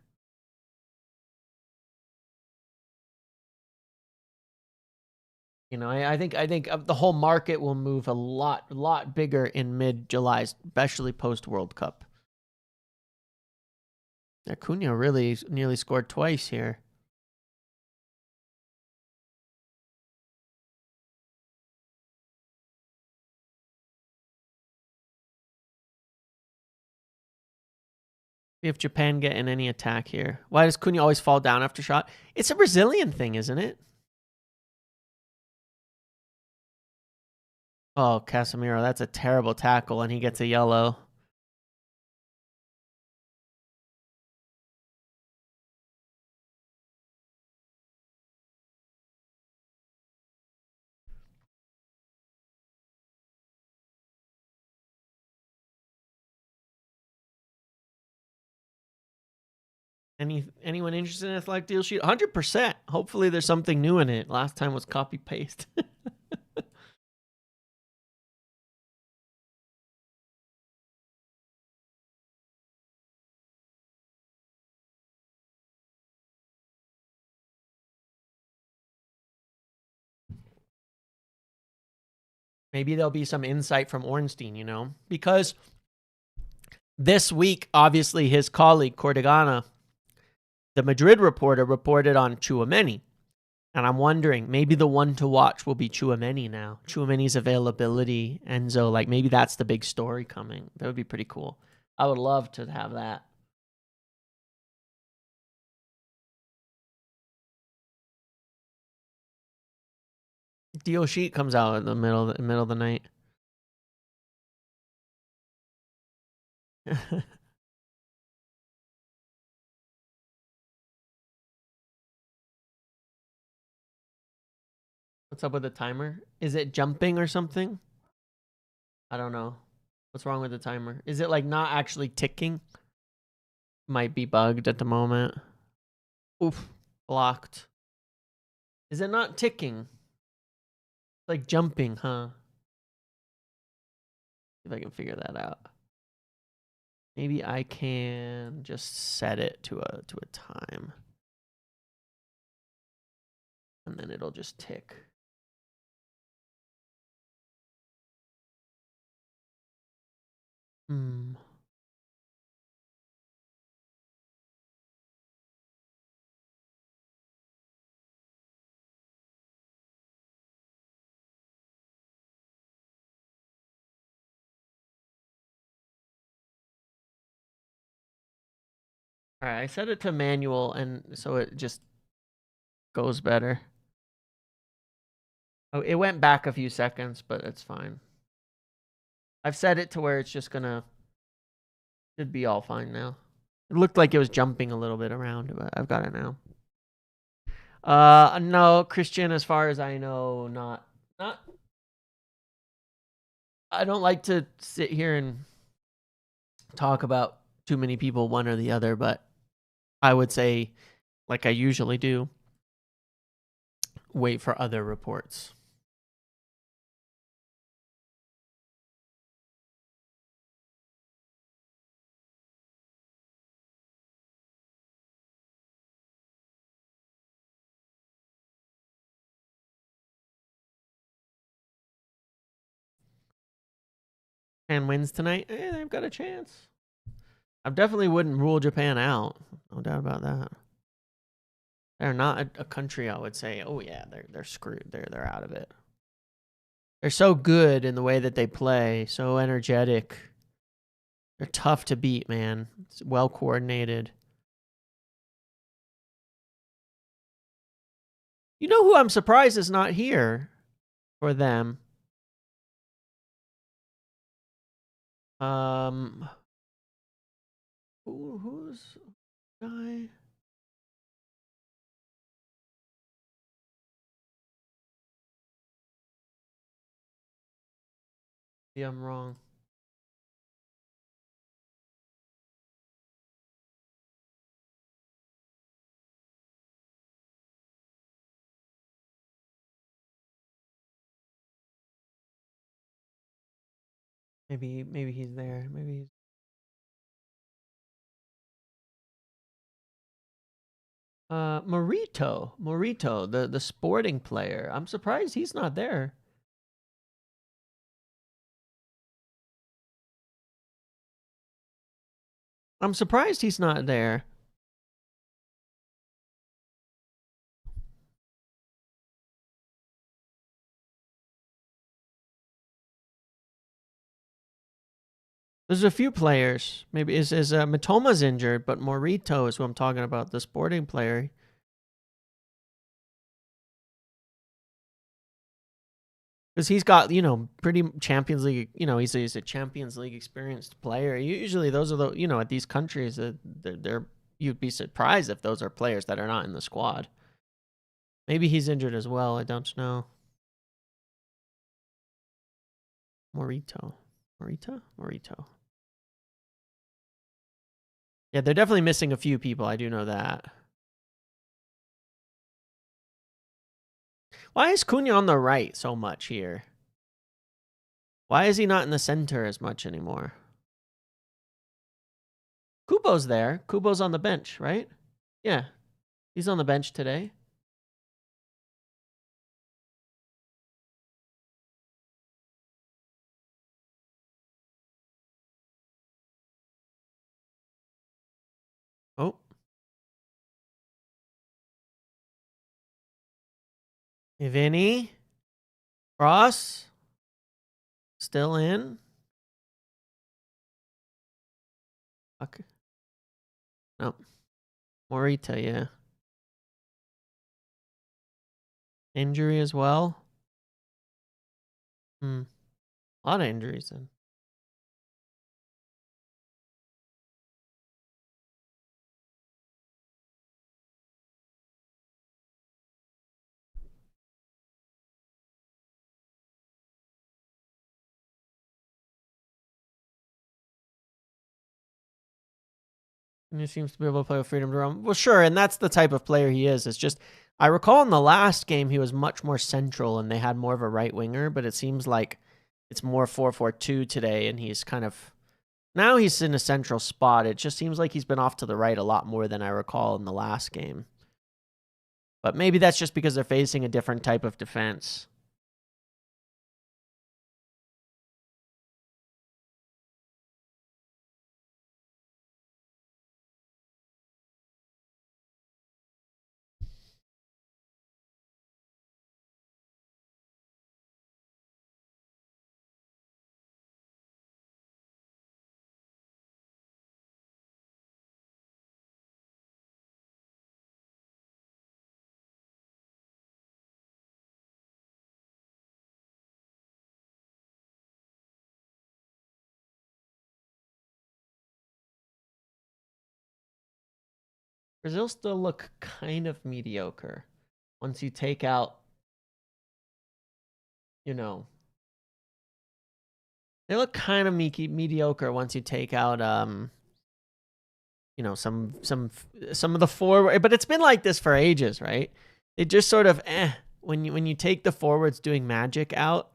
You know, I think the whole market will move a lot bigger in mid-July, especially post-World Cup. Cunha really nearly scored twice here. See if Japan get in any attack here. Why does Cunha always fall down after shot? It's a Brazilian thing, isn't it? Oh, Casemiro, that's a terrible tackle, and he gets a yellow. Anyone interested in Athletic Deal Sheet? 100%. Hopefully there's something new in it. Last time was copy-paste. Maybe there'll be some insight from Ornstein, you know? Because this week, obviously, his colleague, Cortegana, the Madrid reporter, reported on Tchouaméni. And I'm wondering, maybe the one to watch will be Tchouaméni now. Tchouaméni's availability, Enzo, like maybe that's the big story coming. That would be pretty cool. I would love to have that. Deal sheet comes out in the middle of the night. What's up with the timer? Is it jumping or something? I don't know. What's wrong with the timer? Is it like not actually ticking? Might be bugged at the moment. Oof. Blocked. Is it not ticking? Like jumping, huh? if I can figure that out. Maybe I can just set it to a time. And then it'll just tick. Hmm. All right, I set it to manual, and so it just goes better. Oh, it went back a few seconds, but it's fine. I've set it to where it's just gonna, should be all fine now. It looked like it was jumping a little bit around, but I've got it now. No, Christian, as far as I know, not. I don't like to sit here and talk about too many people, one or the other, but I would say, like I usually do, wait for other reports. Japan wins tonight. They've got a chance. I definitely wouldn't rule Japan out. No doubt about that. They're not a country I would say, oh yeah, they're screwed. They're out of it. They're so good in the way that they play, so energetic. They're tough to beat, man. It's well coordinated. You know who I'm surprised is not here for them? Who's guy? Yeah, I'm wrong. Maybe he's there. Maybe he's Morito, the sporting player. I'm surprised he's not there. I'm surprised he's not there. There's a few players. Maybe is Matoma's injured, but Morito is who I'm talking about, the sporting player. Because he's got, pretty Champions League, he's a Champions League experienced player. Usually those are the, at these countries, they're you'd be surprised if those are players that are not in the squad. Maybe he's injured as well. I don't know. Morito. Yeah, they're definitely missing a few people. I do know that. Why is Cunha on the right so much here? Why is he not in the center as much anymore? Kubo's there. Kubo's on the bench, right? Yeah. He's on the bench today. Oh. Vinny. Ross. Still in. Okay. No. Morita, yeah. Injury as well. A lot of injuries then. And he seems to be able to play with freedom to roam. Well, sure, and that's the type of player he is. It's just, I recall in the last game he was much more central and they had more of a right winger, but it seems like it's more 4-4-2 today, and he's kind of now he's in a central spot. It just seems like he's been off to the right a lot more than I recall in the last game. But maybe that's just because they're facing a different type of defense. Brazil still look kind of mediocre once you take out, you know, they look kind of mediocre once you take out, you know, some of the forward, but it's been like this for ages, right? It just sort of when you take the forwards doing magic out,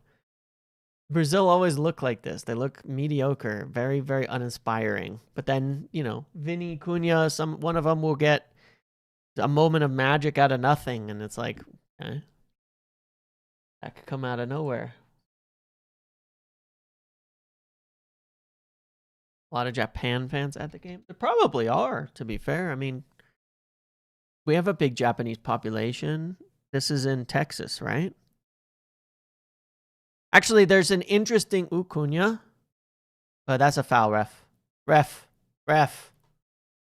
Brazil always look like this. They look mediocre, very, very uninspiring. But then, you know, Vini, Cunha, one of them will get a moment of magic out of nothing, and it's like, that could come out of nowhere. A lot of Japan fans at the game. There probably are, to be fair. I mean, we have a big Japanese population. This is in Texas, right? Actually, there's an interesting Cunha. That's a foul, ref. Ref.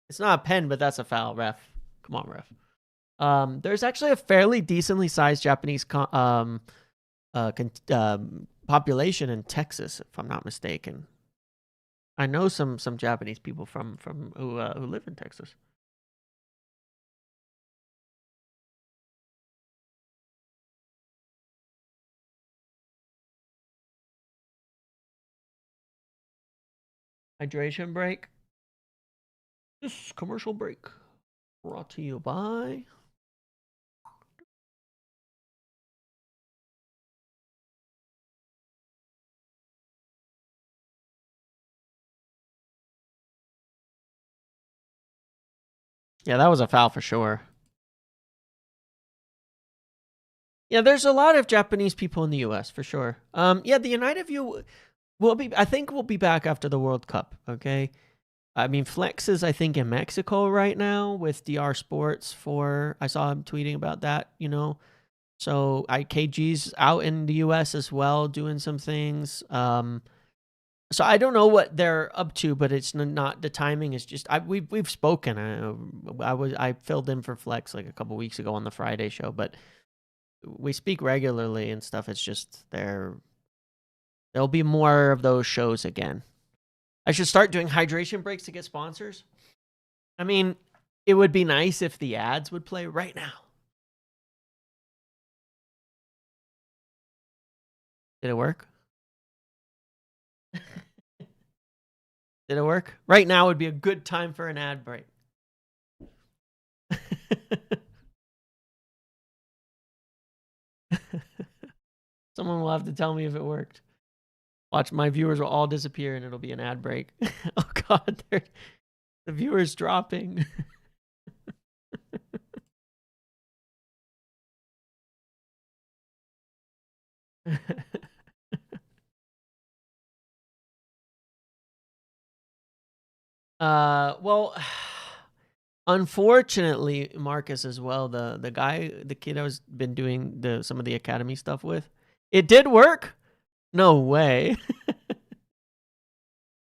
It's not a pen, but that's a foul, ref. Come on, ref. There's actually a fairly decently sized Japanese population in Texas, if I'm not mistaken. I know some Japanese people from who live in Texas. Hydration break. This commercial break brought to you by Yeah, that was a foul for sure. Yeah, there's a lot of Japanese people in the US for sure. Yeah, the United View I think we'll be back after the World Cup, okay? I mean, Flex is, I think, in Mexico right now with DR Sports I saw him tweeting about that, you know. So KG's out in the US as well doing some things. So I don't know what they're up to, but it's not, the timing is just, we've spoken. I filled in for Flex like a couple weeks ago on the Friday show, but we speak regularly and stuff. It's just there'll be more of those shows again. I should start doing hydration breaks to get sponsors. I mean, it would be nice if the ads would play right now. Did it work? Did it work? Right now would be a good time for an ad break. Someone will have to tell me if it worked. Watch, my viewers will all disappear and it'll be an ad break. Oh God, the viewers dropping. Well, unfortunately, Marcus as well, the kid I was been doing some of the academy stuff with, it did work. No way.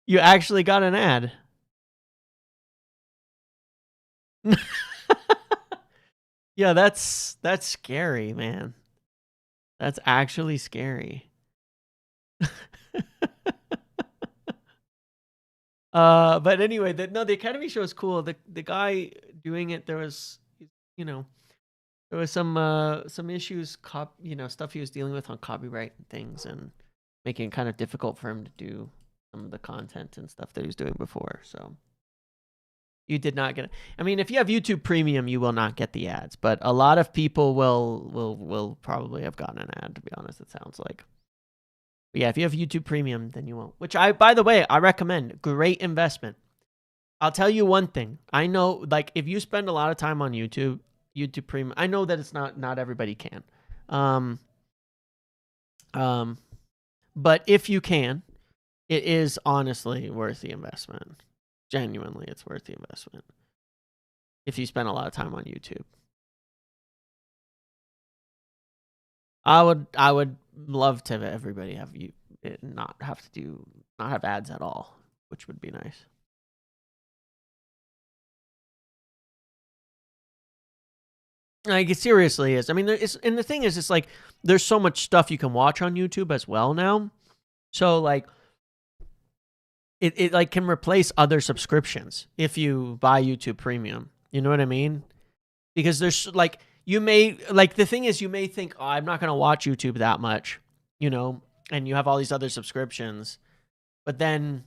You actually got an ad. Yeah, that's scary, man. That's actually scary. But anyway, the Academy show is cool. The guy doing it, there was, you know, there was some issues, stuff he was dealing with on copyright and things, and making it kind of difficult for him to do some of the content and stuff that he was doing before. So you did not get it. I mean, if you have YouTube Premium, you will not get the ads, but a lot of people will probably have gotten an ad, to be honest, it sounds like. But yeah, if you have YouTube Premium, then you won't. Which by the way, I recommend. Great investment. I'll tell you one thing. I know, like, if you spend a lot of time on YouTube Premium, I know that it's not everybody can. But if you can, it is honestly worth the investment. Genuinely, it's worth the investment. If you spend a lot of time on YouTube. I would love to have everybody have not have ads at all, which would be nice. Like, it seriously is. I mean, and the thing is, it's like there's so much stuff you can watch on YouTube as well now. So like, it like can replace other subscriptions if you buy YouTube Premium. You know what I mean? Because there's like, you may, like, the thing is, you may think, oh, I'm not going to watch YouTube that much, you know, and you have all these other subscriptions. But then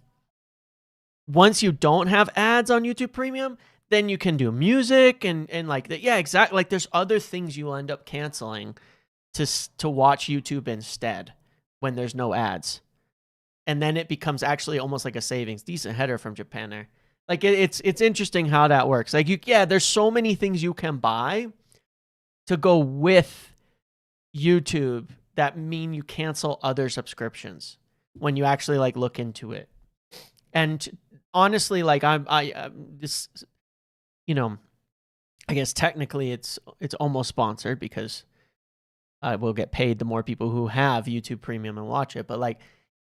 once you don't have ads on YouTube Premium, then you can do music and like that. Yeah, exactly. Like, there's other things you'll end up canceling to watch YouTube instead when there's no ads. And then it becomes actually almost like a savings. Decent header from Japan there. Like, it's interesting how that works. Like, there's so many things you can buy to go with YouTube that mean you cancel other subscriptions when you actually like look into it. And honestly, like, this, you know, I guess technically it's almost sponsored because I will get paid the more people who have YouTube Premium and watch it. But like,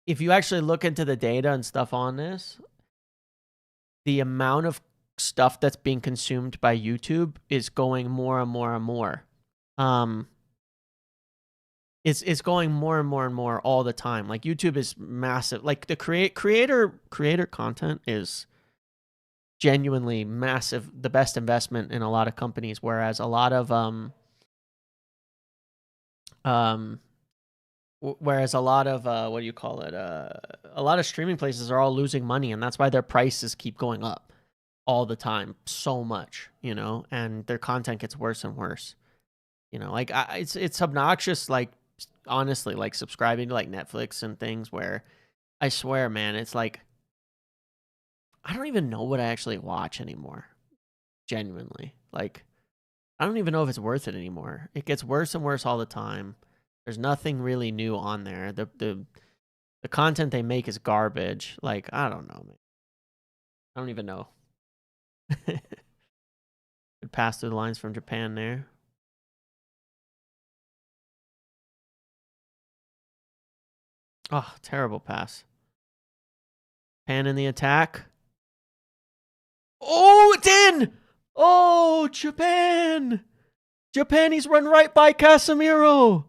if you actually look into the data and stuff on this, the amount of stuff that's being consumed by YouTube is going more and more and more. It's going more and more and more all the time. Like, YouTube is massive. Like, the creator content is genuinely massive, the best investment in a lot of companies, whereas a lot of what do you call it? A lot of streaming places are all losing money, and that's why their prices keep going up all the time, so much, you know, and their content gets worse and worse. You know, like, it's obnoxious, like, honestly, like, subscribing to like Netflix and things where I swear, man, it's like, I don't even know what I actually watch anymore. Genuinely. Like, I don't even know if it's worth it anymore. It gets worse and worse all the time. There's nothing really new on there. The content they make is garbage. Like, I don't know, man. I don't even know. Could pass through the lines from Japan there. Oh, terrible pass. Japan in the attack. Oh, it's in! Oh, Japan! Japan, he's run right by Casemiro.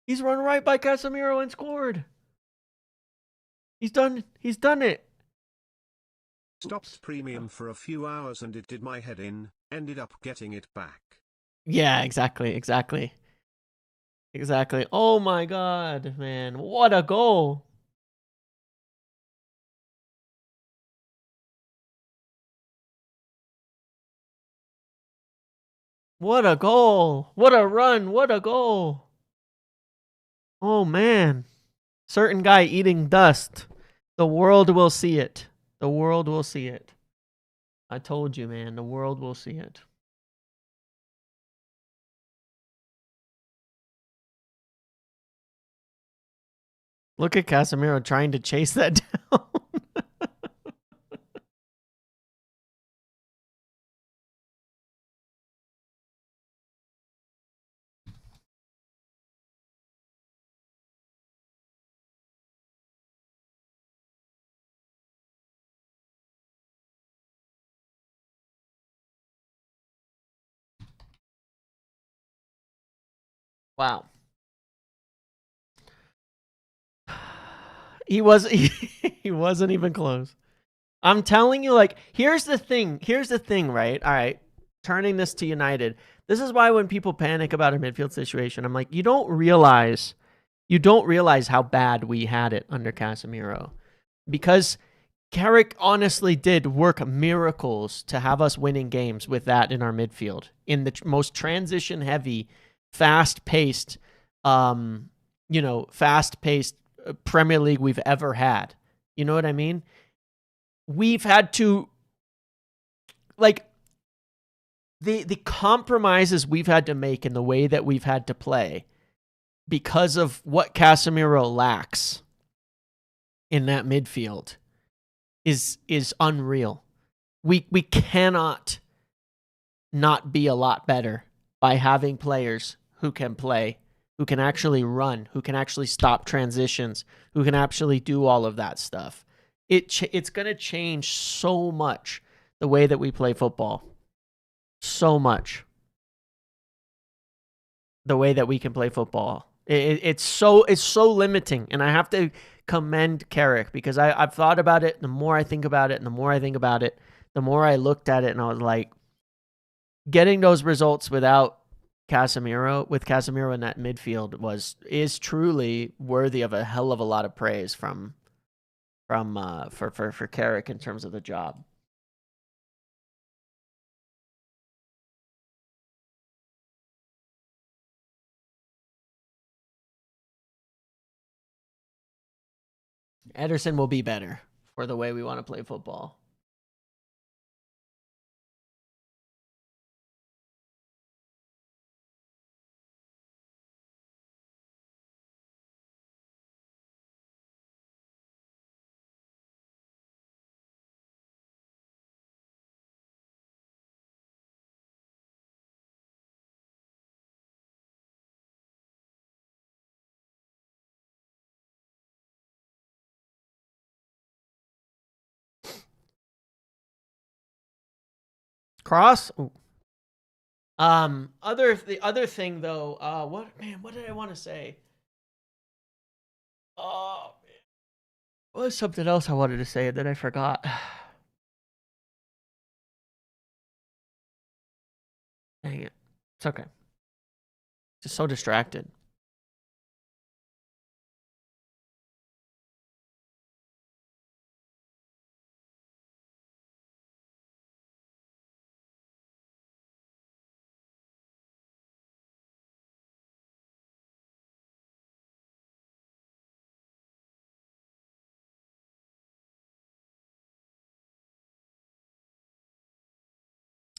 He's run right by Casemiro and scored. He's done it. Stopped Premium for a few hours and it did my head in, ended up getting it back. Yeah, exactly. Oh my god, man. What a goal. What a goal. What a run. What a goal. Oh man. Certain guy eating dust. The world will see it. The world will see it. I told you, man. The world will see it. Look at Casemiro trying to chase that down. Wow. He wasn't even close. I'm telling you, like, here's the thing, right? All right. Turning this to United. This is why when people panic about a midfield situation, I'm like, you don't realize how bad we had it under Casemiro. Because Carrick honestly did work miracles to have us winning games with that in our midfield. In the most transition heavy, fast-paced Premier League we've ever had. You know what I mean? We've had to, like, the compromises we've had to make in the way that we've had to play because of what Casemiro lacks in that midfield is unreal. We cannot not be a lot better by having players who can play, who can actually run, who can actually stop transitions, who can actually do all of that stuff. It's going to change so much the way that we play football. So much. The way that we can play football. It's so limiting, and I have to commend Carrick because I've thought about it. The more I think about it, and the more I think about it, the more I looked at it, and I was like, getting those results without Casemiro, with Casemiro in that midfield, is truly worthy of a hell of a lot of praise for Carrick in terms of the job. Ederson will be better for the way we want to play football. Cross. Ooh. The other thing though, what did I want to say? Oh, what was something else I wanted to say that I forgot? Dang it. It's okay. Just so distracted.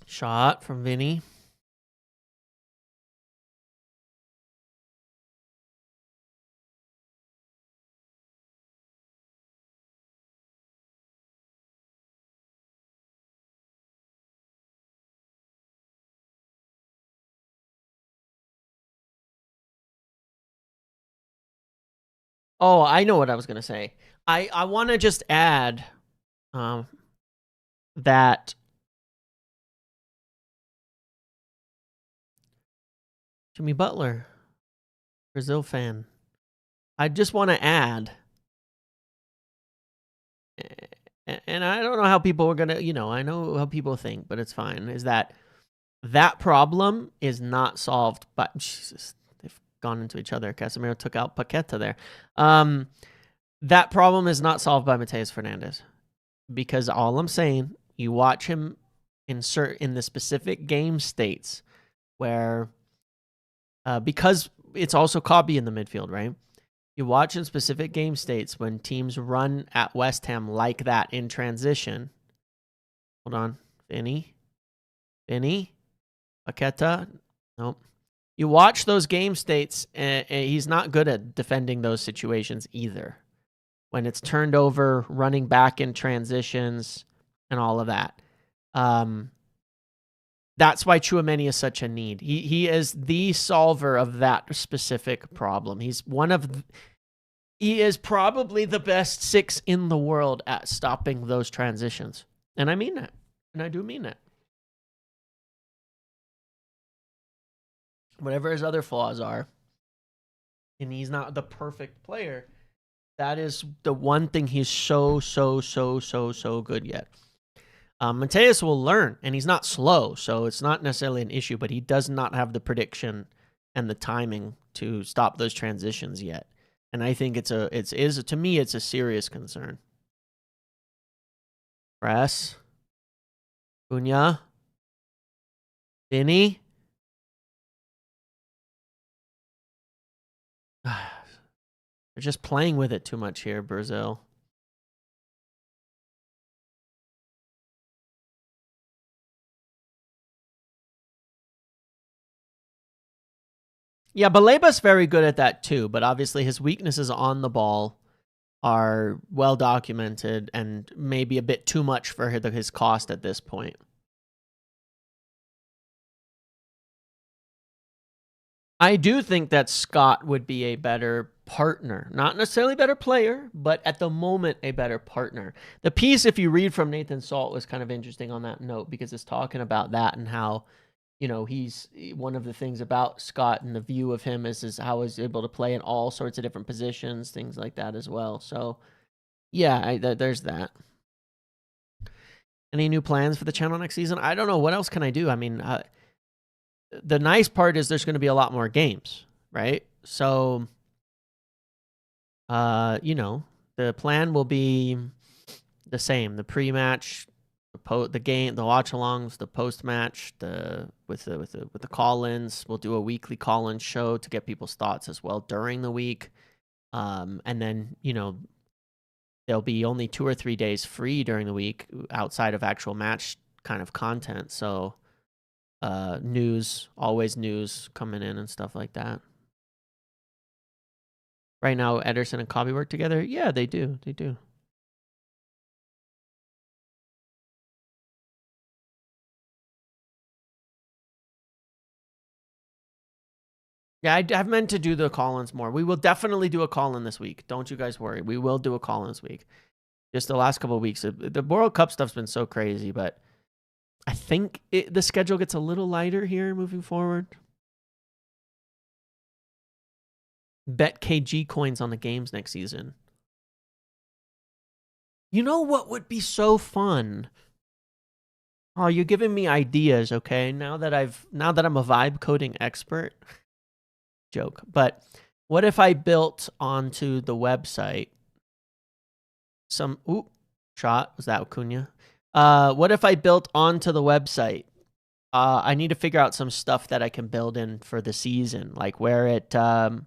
Shot from Vinny. Oh, I know what I was going to say. I want to just add that Jimmy Butler, Brazil fan. I just want to add, and I don't know how people are going to, I know how people think, but it's fine, is that problem is not solved by, Jesus, they've gone into each other. Casemiro took out Paqueta there. That problem is not solved by Mateus Fernandes, because all I'm saying, you watch him insert in the specific game states where, because it's also Cobby in the midfield, right? You watch in specific game states when teams run at West Ham like that in transition. Hold on. Vinny? Paqueta? Nope. You watch those game states, and he's not good at defending those situations either. When it's turned over, running back in transitions, and all of that. That's why Tchouaméni is such a need. He is the solver of that specific problem. He is probably the best 6 in the world at stopping those transitions. And I mean that. And I do mean that. Whatever his other flaws are, and he's not the perfect player, that is the one thing he's so good yet. Mateus will learn, and he's not slow, so it's not necessarily an issue, but he does not have the prediction and the timing to stop those transitions yet. And I think to me, it's a serious concern. Press. Cunha. Vinny. They're just playing with it too much here, Brazil. Yeah, Baleba's very good at that too, but obviously his weaknesses on the ball are well documented and maybe a bit too much for his cost at this point. I do think that Scott would be a better partner. Not necessarily a better player, but at the moment, a better partner. The piece, if you read from Nathan Salt, was kind of interesting on that note because it's talking about that and how, you know, he's one of the things about Scott and the view of him is how he's able to play in all sorts of different positions, things like that as well. So, yeah, there's that. Any new plans for the channel next season? I don't know. What else can I do? I mean, the nice part is there's going to be a lot more games, right? So, you know, the plan will be the same: the pre-match, the game, the watch-alongs, the post-match, with the call-ins. We'll do a weekly call-in show to get people's thoughts as well during the week, and then you know there'll be only 2 or 3 days free during the week outside of actual match kind of content. So, always news coming in and stuff like that. Right now, Ederson and Cobby work together. Yeah, they do. They do. Yeah, I've meant to do the call-ins more. We will definitely do a call-in this week. Don't you guys worry. We will do a call-in this week. Just the last couple of weeks. The World Cup stuff's been so crazy, but I think the schedule gets a little lighter here moving forward. Bet KG coins on the games next season. You know what would be so fun? Oh, you're giving me ideas, okay? Now that I'm a vibe coding expert. Joke. But what if I built onto the website some shot? Was that Acuna? What if I built onto the website? I need to figure out some stuff that I can build in for the season, like where it the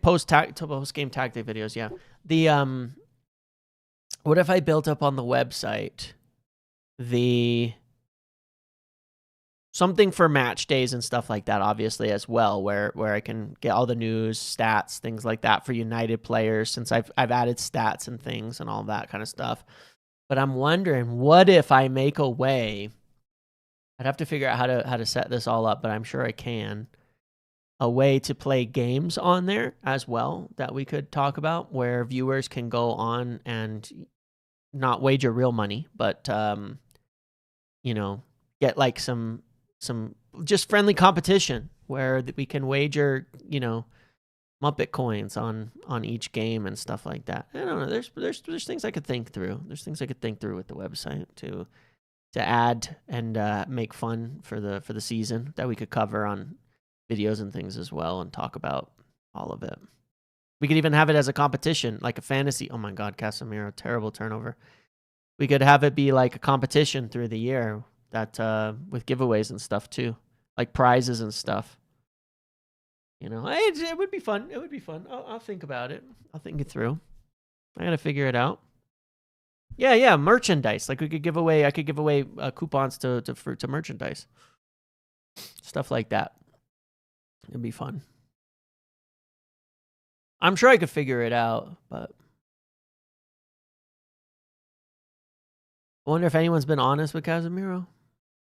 post game tactic videos, yeah. The what if I built up on the website the something for match days and stuff like that, obviously, as well, where I can get all the news, stats, things like that for United players, since I've added stats and things and all that kind of stuff. But I'm wondering, what if I make a way? I'd have to figure out how to set this all up, but I'm sure I can. A way to play games on there as well that we could talk about, where viewers can go on and not wager real money, but you know, get like some just friendly competition where we can wager, you know, Muppet coins on each game and stuff like that. I don't know. There's things I could think through. There's things I could think through with the website to add and make fun for the season that we could cover on videos and things as well and talk about all of it. We could even have it as a competition, like a fantasy. Oh my God, Casemiro, terrible turnover. We could have it be like a competition through the year that with giveaways and stuff too, like prizes and stuff. You know, it would be fun. It would be fun. I'll think about it. I'll think it through. I gotta figure it out. Yeah, merchandise. Like I could give away coupons to merchandise, stuff like that. It'd be fun. I'm sure I could figure it out, but I wonder if anyone's been honest with Casemiro.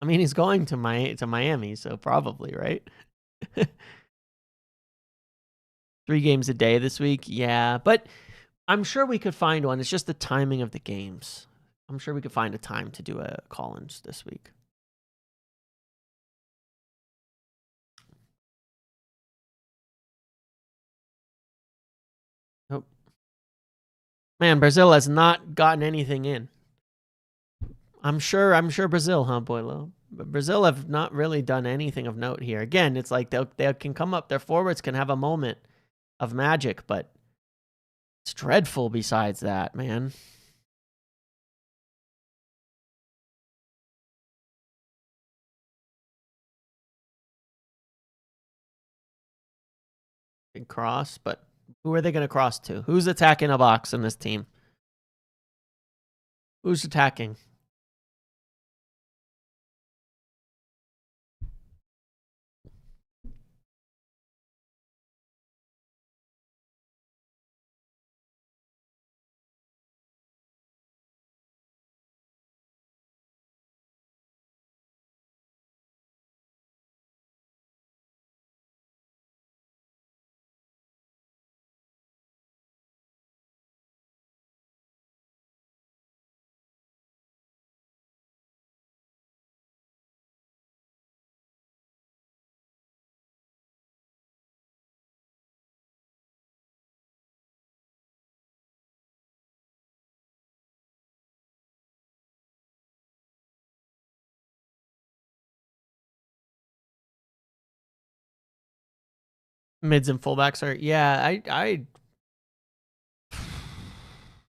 I mean, he's going to Miami, so probably, right? 3 games a day this week, yeah, but I'm sure we could find one. It's just the timing of the games. I'm sure we could find a time to do a call-ins this week. Oh. Man, Brazil has not gotten anything in. I'm sure Brazil, huh, Boilo? But Brazil have not really done anything of note here. Again, it's like they can come up, their forwards can have a moment of magic, but it's dreadful besides that, man. Big cross, but Who are they going to cross to? Who's attacking a box in this team? Who's attacking? Mids and fullbacks are, yeah, the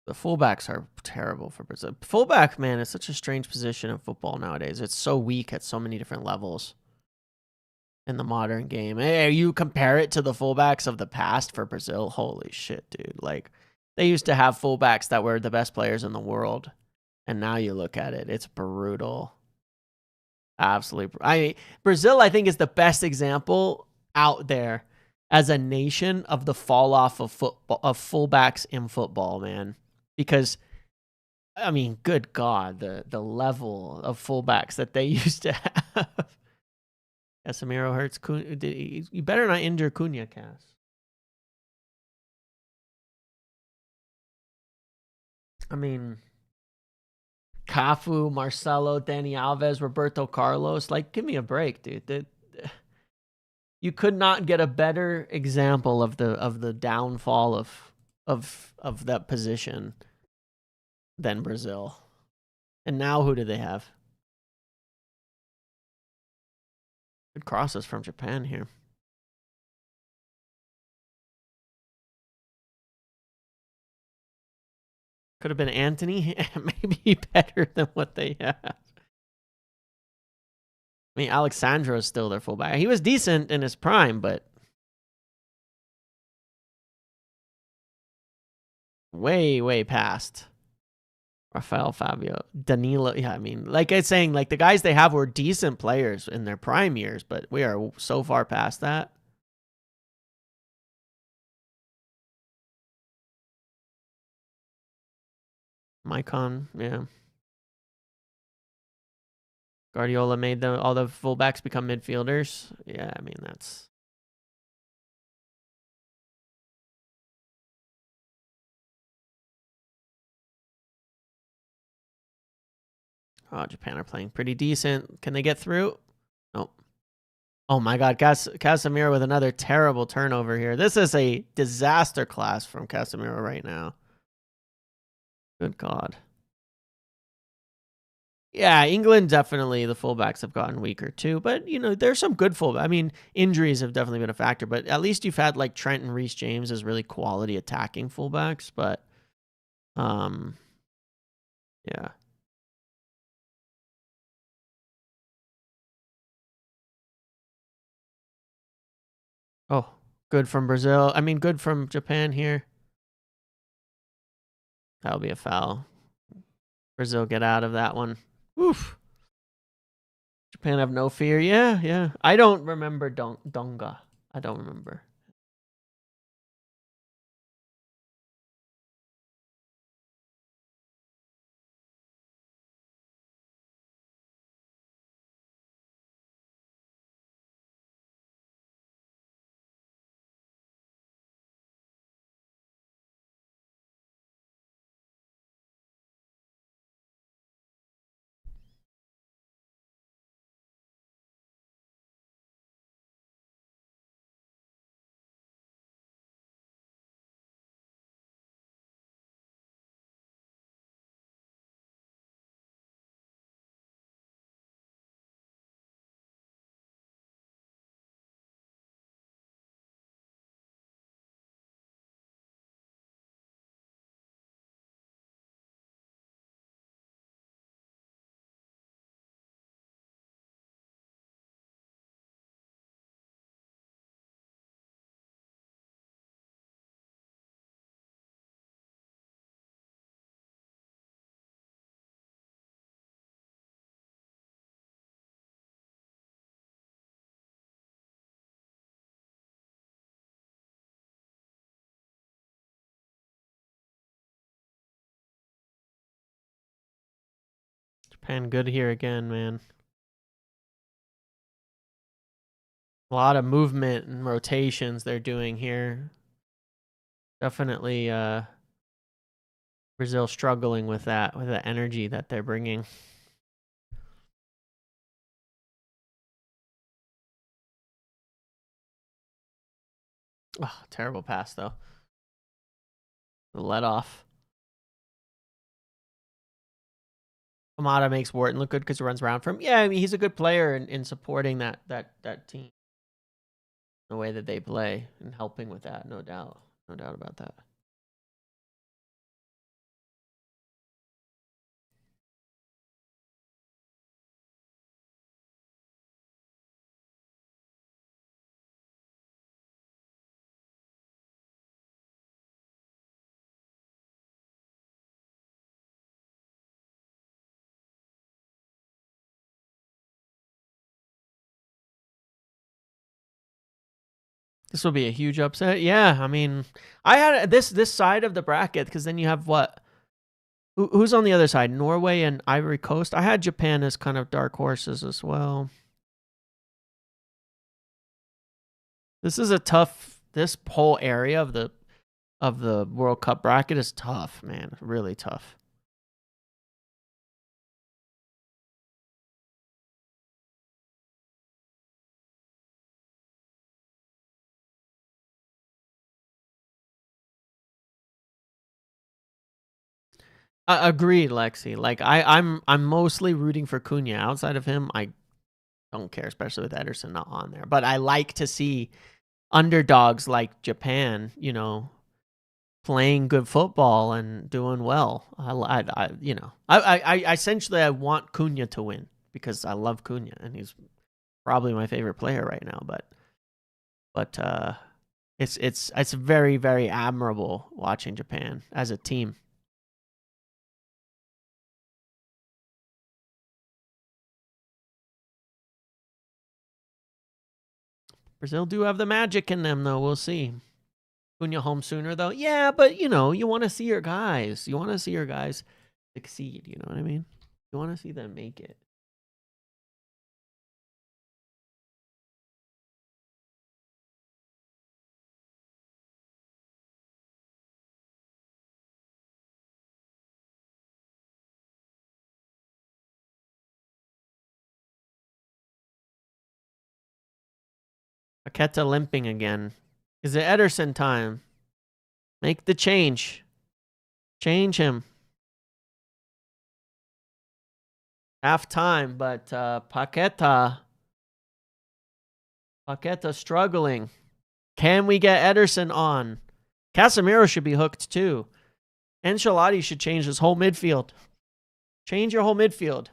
fullbacks are terrible for Brazil. Fullback, man, is such a strange position in football nowadays. It's so weak at so many different levels in the modern game. Hey, you compare it to the fullbacks of the past for Brazil, holy shit, dude. Like, they used to have fullbacks that were the best players in the world, and now you look at it, it's brutal. Absolutely. Brazil, I think, is the best example out there as a nation of the fall off of football, of fullbacks in football, man. Because, I mean, good God, the level of fullbacks that they used to have. Casemiro hurts. You better not injure Cunha, Cass. I mean, Cafu, Marcelo, Dani Alves, Roberto Carlos. Like, give me a break, dude. You could not get a better example of the downfall of that position than Brazil. And now who do they have? Good crosses from Japan here. Could have been Anthony. Maybe better than what they have. I mean, Alexandro is still their fullback. He was decent in his prime, but way, way past. Rafael, Fabio, Danilo. Yeah, I mean, like I was saying, like the guys they have were decent players in their prime years, but we are so far past that. Maicon, yeah. Guardiola made all the fullbacks become midfielders. Yeah, I mean, that's... Oh, Japan are playing pretty decent. Can they get through? Nope. Oh my God, Casemiro with another terrible turnover here. This is a disaster class from Casemiro right now. Good God. Yeah, England definitely, the fullbacks have gotten weaker too. But, you know, there's some good fullbacks. I mean, injuries have definitely been a factor. But at least you've had like Trent and Reece James as really quality attacking fullbacks. But, yeah. Oh, good from Brazil. I mean, good from Japan here. That'll be a foul. Brazil get out of that one. Oof. Japan have no fear. Yeah, yeah. I don't remember Donga. I don't remember. Japan good here again, man. A lot of movement and rotations they're doing here. Definitely Brazil struggling with that, with the energy that they're bringing. Oh, terrible pass, though. The let off. Amada makes Wharton look good because he runs around for him. Yeah, I mean, he's a good player in supporting that team. The way that they play and helping with that, no doubt. No doubt about that. This will be a huge upset. Yeah, I mean, I had this side of the bracket because then you have what? Who's on the other side? Norway and Ivory Coast. I had Japan as kind of dark horses as well. This is a tough. This whole area of the World Cup bracket is tough, man. Really tough. Agreed, Lexi. Like I'm mostly rooting for Cunha. Outside of him, I don't care, especially with Ederson not on there. But I like to see underdogs like Japan, you know, playing good football and doing well. I essentially I want Cunha to win because I love Cunha and he's probably my favorite player right now. But it's very, very admirable watching Japan as a team. Brazil do have the magic in them, though. We'll see. Cunha home sooner, though. Yeah, but, you know, you want to see your guys. You want to see your guys succeed. You know what I mean? You want to see them make it. Paqueta limping again. Is it Ederson time? Make the change. Change him. Half time, but Paqueta struggling. Can we get Ederson on? Casemiro should be hooked too. Ancelotti should change his whole midfield. Change your whole midfield.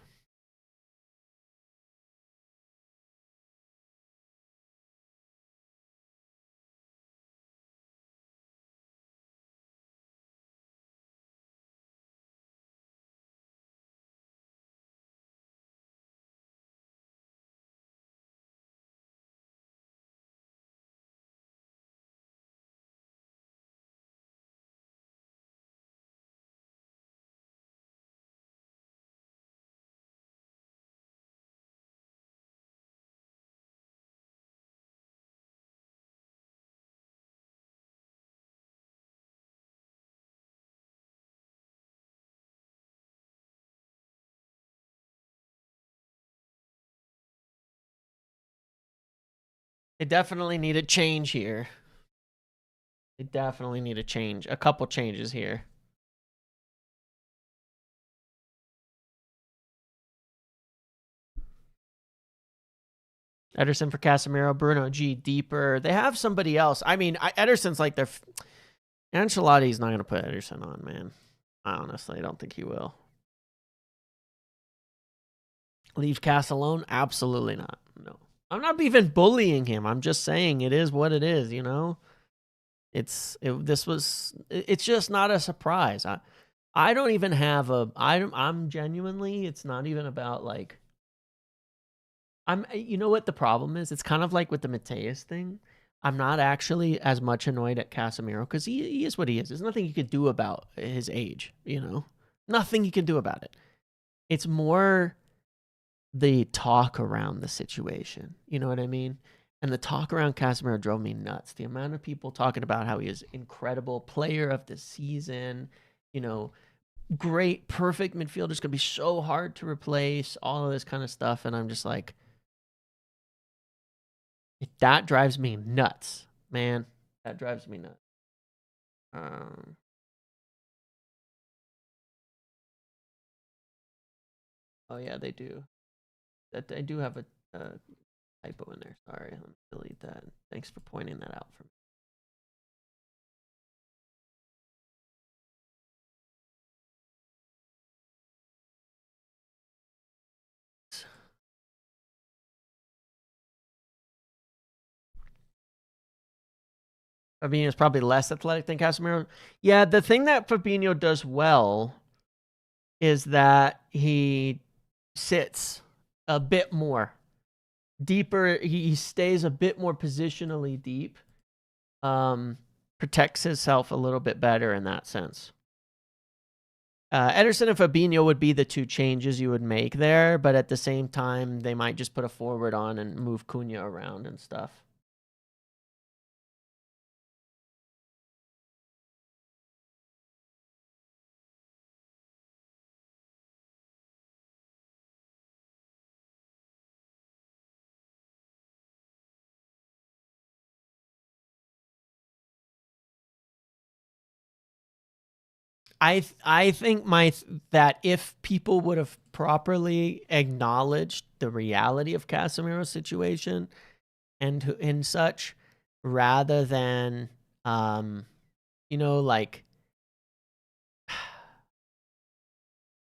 They definitely need a change here. They definitely need a change. A couple changes here. Ederson for Casemiro, Bruno G deeper. They have somebody else. I mean, Ederson's like their. Ancelotti's not going to put Ederson on, man. I honestly don't think he will. Leave Cass alone? Absolutely not. No. I'm not even bullying him. I'm just saying it is what it is, you know? It's just not a surprise. I don't even have I'm genuinely, it's not even about like, you know what the problem is? It's kind of like with the Mateus thing. I'm not actually as much annoyed at Casemiro because he is what he is. There's nothing you can do about his age, you know? Nothing you can do about it. It's more the talk around the situation. You know what I mean? And the talk around Casemiro drove me nuts. The amount of people talking about how he is incredible player of the season, you know, great, perfect midfielder is going to be so hard to replace, all of this kind of stuff. And I'm just like, that drives me nuts, man. That drives me nuts. Oh yeah, they do. That they do have a typo in there. Sorry, let me delete that. Thanks for pointing that out for me. Fabinho is probably less athletic than Casemiro. Yeah, the thing that Fabinho does well is that he sits a bit more deeper. He stays a bit more positionally deep. Protects himself a little bit better in that sense. Ederson and Fabinho would be the two changes you would make there, but at the same time, they might just put a forward on and move Cunha around and stuff. I think that if people would have properly acknowledged the reality of Casemiro's situation and such, rather than like,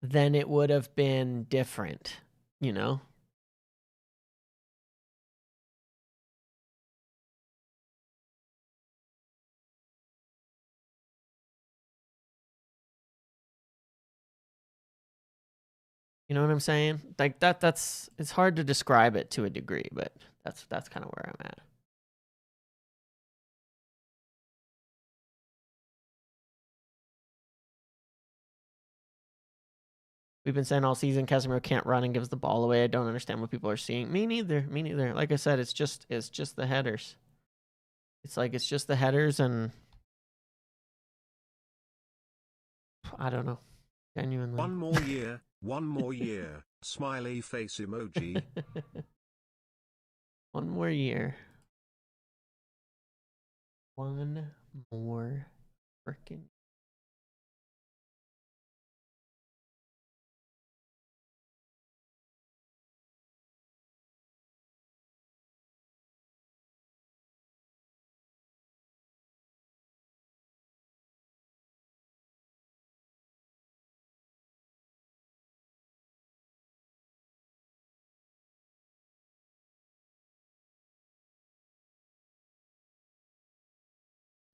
then it would have been different, you know. You know what I'm saying? Like that's it's hard to describe it to a degree, but that's kind of where I'm at. We've been saying all season Casemiro can't run and gives the ball away. I don't understand what people are seeing. Me neither. Me neither. Like I said, it's just the headers. It's just the headers, and I don't know. Genuinely. One more year, one more year. Smiley face emoji. One more year. One more freaking.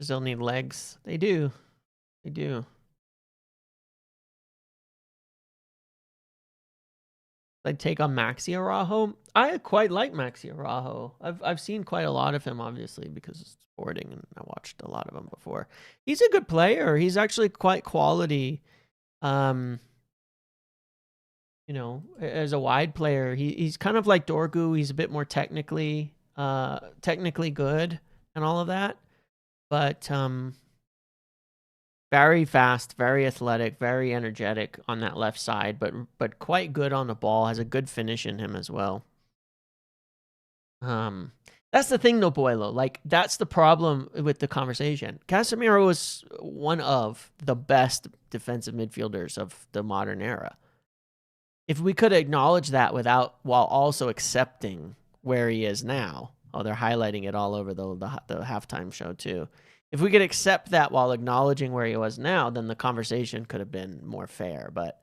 Brazil need legs. They do. They do. I'd take on Maxi Araujo. I quite like Maxi Araujo. I've seen quite a lot of him, obviously, because it's Sporting, and I watched a lot of him before. He's a good player. He's actually quite quality. As a wide player, he's kind of like Dorgu. He's a bit more technically good and all of that, but very fast, very athletic, very energetic on that left side, but quite good on the ball. Has a good finish in him as well. That's the thing, though, Boilo. Like, that's the problem with the conversation. Casemiro is one of the best defensive midfielders of the modern era. If we could acknowledge that while also accepting where he is now, they're highlighting it all over the halftime show too. If we could accept that while acknowledging where he was now, then the conversation could have been more fair. But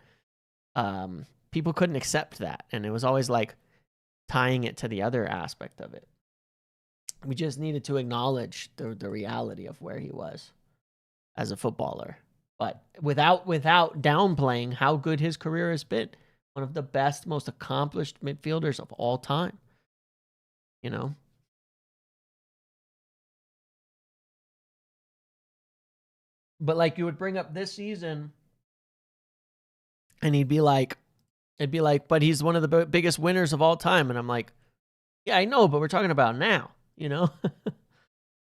people couldn't accept that, and it was always like tying it to the other aspect of it. We just needed to acknowledge the reality of where he was as a footballer, but without downplaying how good his career has been. One of the best, most accomplished midfielders of all time. You know? But like, you would bring up this season and he'd be like, It'd be like, but he's one of the biggest winners of all time. And I'm like, yeah, I know, but we're talking about now, you know?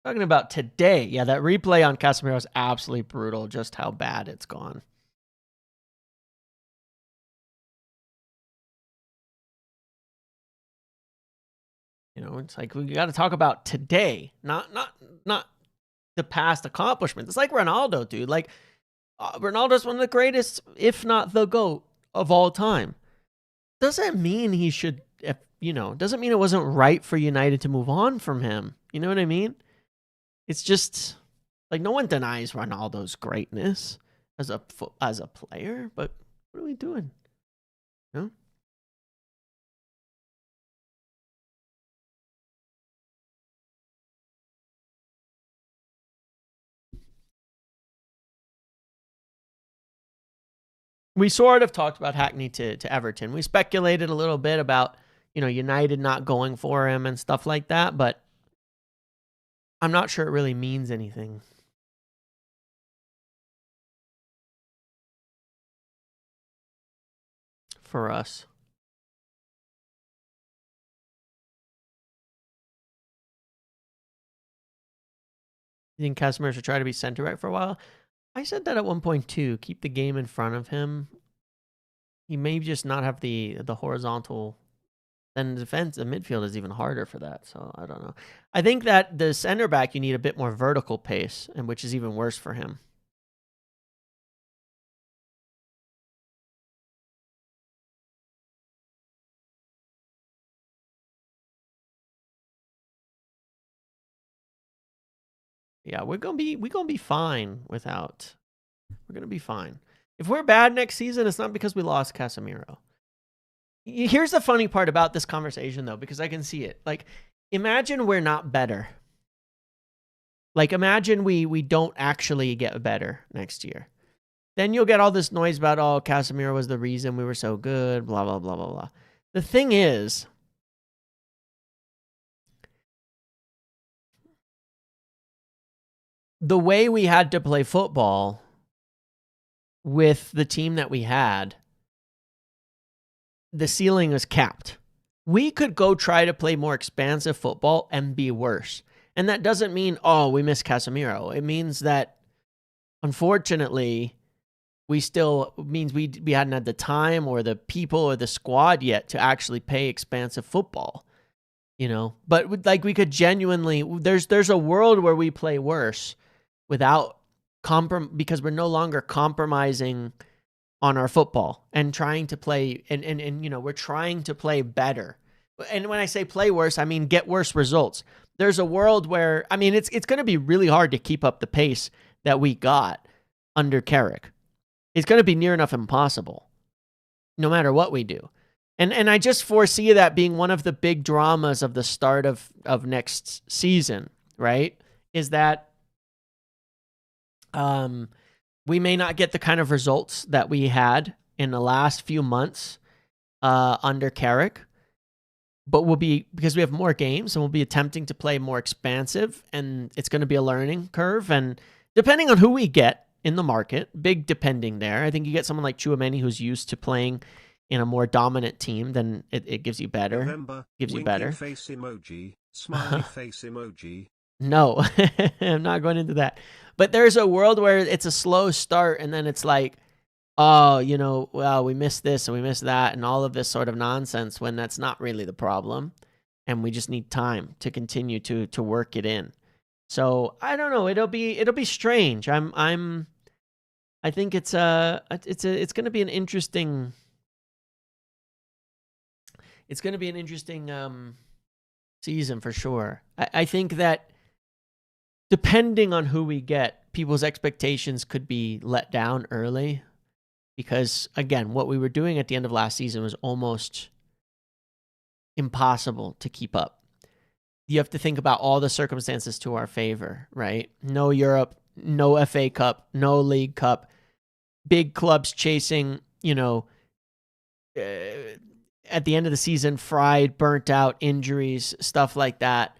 Talking about today. Yeah, that replay on Casemiro is absolutely brutal, just how bad it's gone. You know, it's like we got to talk about today, not the past accomplishments. It's like Ronaldo, dude. Like Ronaldo's one of the greatest, if not the GOAT of all time. Doesn't mean he should, doesn't mean it wasn't right for United to move on from him. You know what I mean? It's just like no one denies Ronaldo's greatness as a player, but what are we doing? You know? We sort of talked about Hackney to Everton. We speculated a little bit about, United not going for him and stuff like that, but I'm not sure it really means anything for us. You think Casemiro should try to be center back for a while? I said that at one point too. Keep the game in front of him. He may just not have the horizontal. Then the midfield is even harder for that. So I don't know. I think that the center back, you need a bit more vertical pace, and which is even worse for him. Yeah, we're gonna be fine without. We're gonna be fine. If we're bad next season, it's not because we lost Casemiro. Here's the funny part about this conversation, though, because I can see it. Like, imagine we're not better. Like, imagine we don't actually get better next year. Then you'll get all this noise about, oh, Casemiro was the reason we were so good, blah, blah, blah, blah, blah. The thing is, the way we had to play football with the team that we had, the ceiling was capped. We could go try to play more expansive football and be worse. And that doesn't mean, oh, we miss Casemiro. It means that, unfortunately, we hadn't had the time or the people or the squad yet to actually play expansive football. But like we could genuinely, there's a world where we play worse without because we're no longer compromising on our football and trying to play and we're trying to play better. And when I say play worse, I mean get worse results. There's a world where, it's going to be really hard to keep up the pace that we got under Carrick. It's going to be near enough impossible, no matter what we do. And I just foresee that being one of the big dramas of the start of next season, right? Is that we may not get the kind of results that we had in the last few months under Carrick, but because we have more games and we'll be attempting to play more expansive, and it's going to be a learning curve. And depending on who we get in the market, big depending there. I think you get someone like Tchouaméni who's used to playing in a more dominant team, then it gives you better. November, gives you better. Face emoji, smiley face emoji. No, I'm not going into that. But there's a world where it's a slow start, and then it's like, oh, well, we missed this and we missed that and all of this sort of nonsense, when that's not really the problem. And we just need time to continue to work it in. So I don't know. It'll be strange. I think it's going to be an interesting. It's going to be an interesting season for sure. I think that depending on who we get, people's expectations could be let down early, because again, what we were doing at the end of last season was almost impossible to keep up. You have to think about all the circumstances to our favor, right? No Europe, no FA Cup, no League Cup, big clubs chasing, at the end of the season, fried, burnt out, injuries, stuff like that.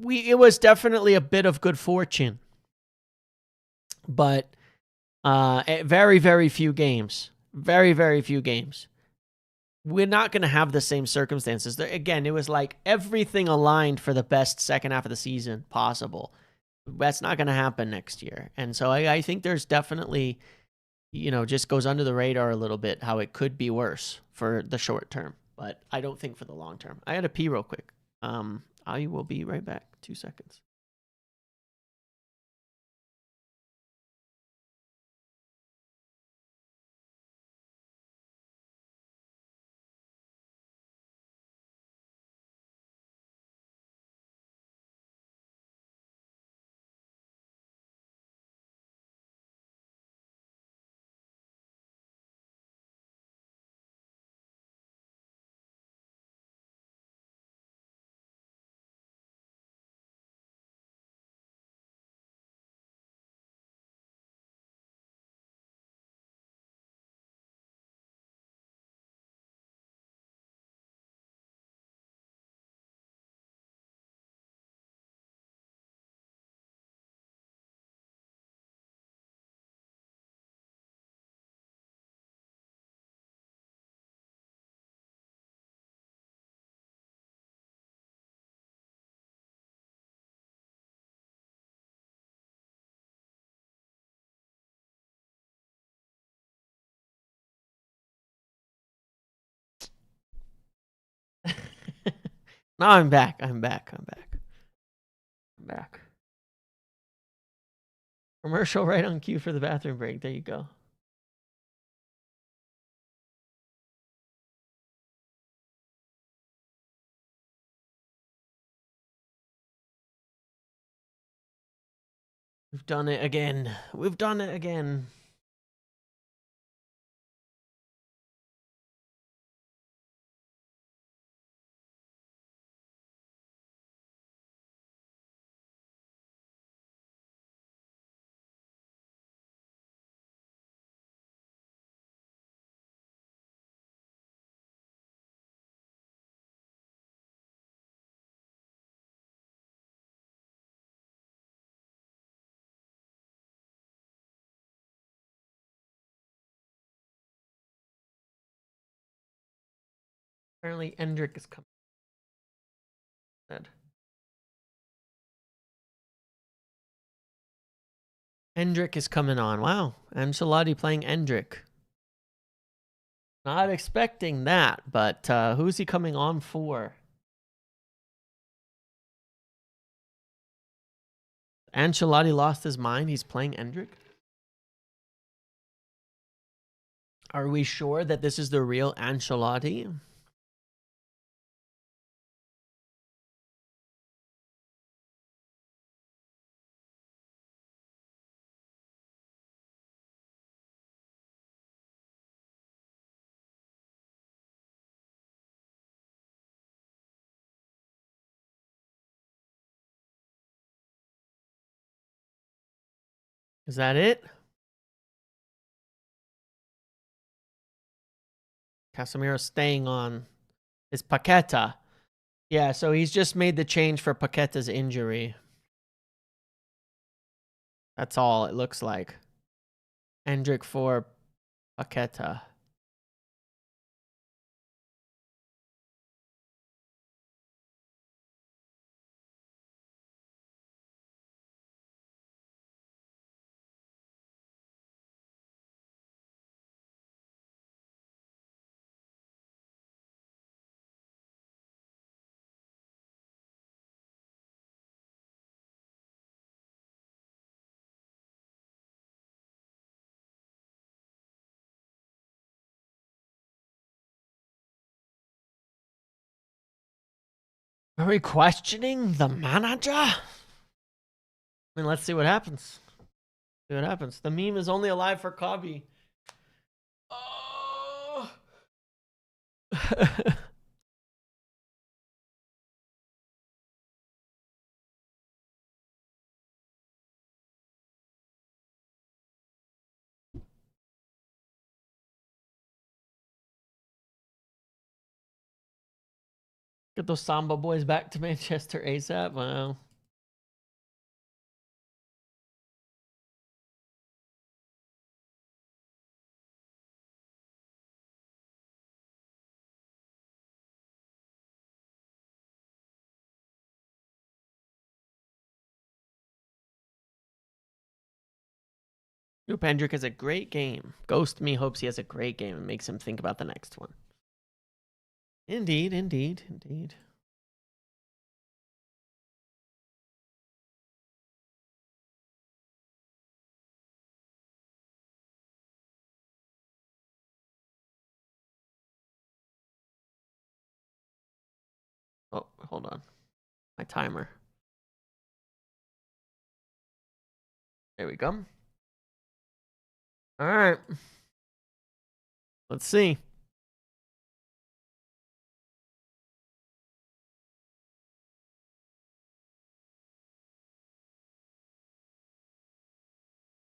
It was definitely a bit of good fortune, but very, very few games Very, very few games. We're not going to have the same circumstances. Again, it was like everything aligned for the best second half of the season possible. That's not going to happen next year. And so I think there's definitely, just goes under the radar a little bit how it could be worse for the short term. But I don't think for the long term. I had to pee real quick. I will be right back. 2 seconds. Now I'm back. I'm back. Commercial right on cue for the bathroom break. There you go. We've done it again. Apparently, Endrick is coming. Endrick is coming on. Wow. Ancelotti playing Endrick. Not expecting that, but who's he coming on for? Ancelotti lost his mind. He's playing Endrick. Are we sure that this is the real Ancelotti? Is that it? Casemiro staying on. It's Paqueta. Yeah, so he's just made the change for Paqueta's injury. That's all it looks like. Endrick for Paqueta. Are we questioning the manager? I mean, let's see what happens. See what happens. The meme is only alive for Kabi. Oh. Get those Samba boys back to Manchester ASAP. Wow. Hope Hendrick has a great game. Ghost Me hopes he has a great game and makes him think about the next one. Indeed, indeed, indeed. Oh, hold on. My timer. There we go. All right. Let's see.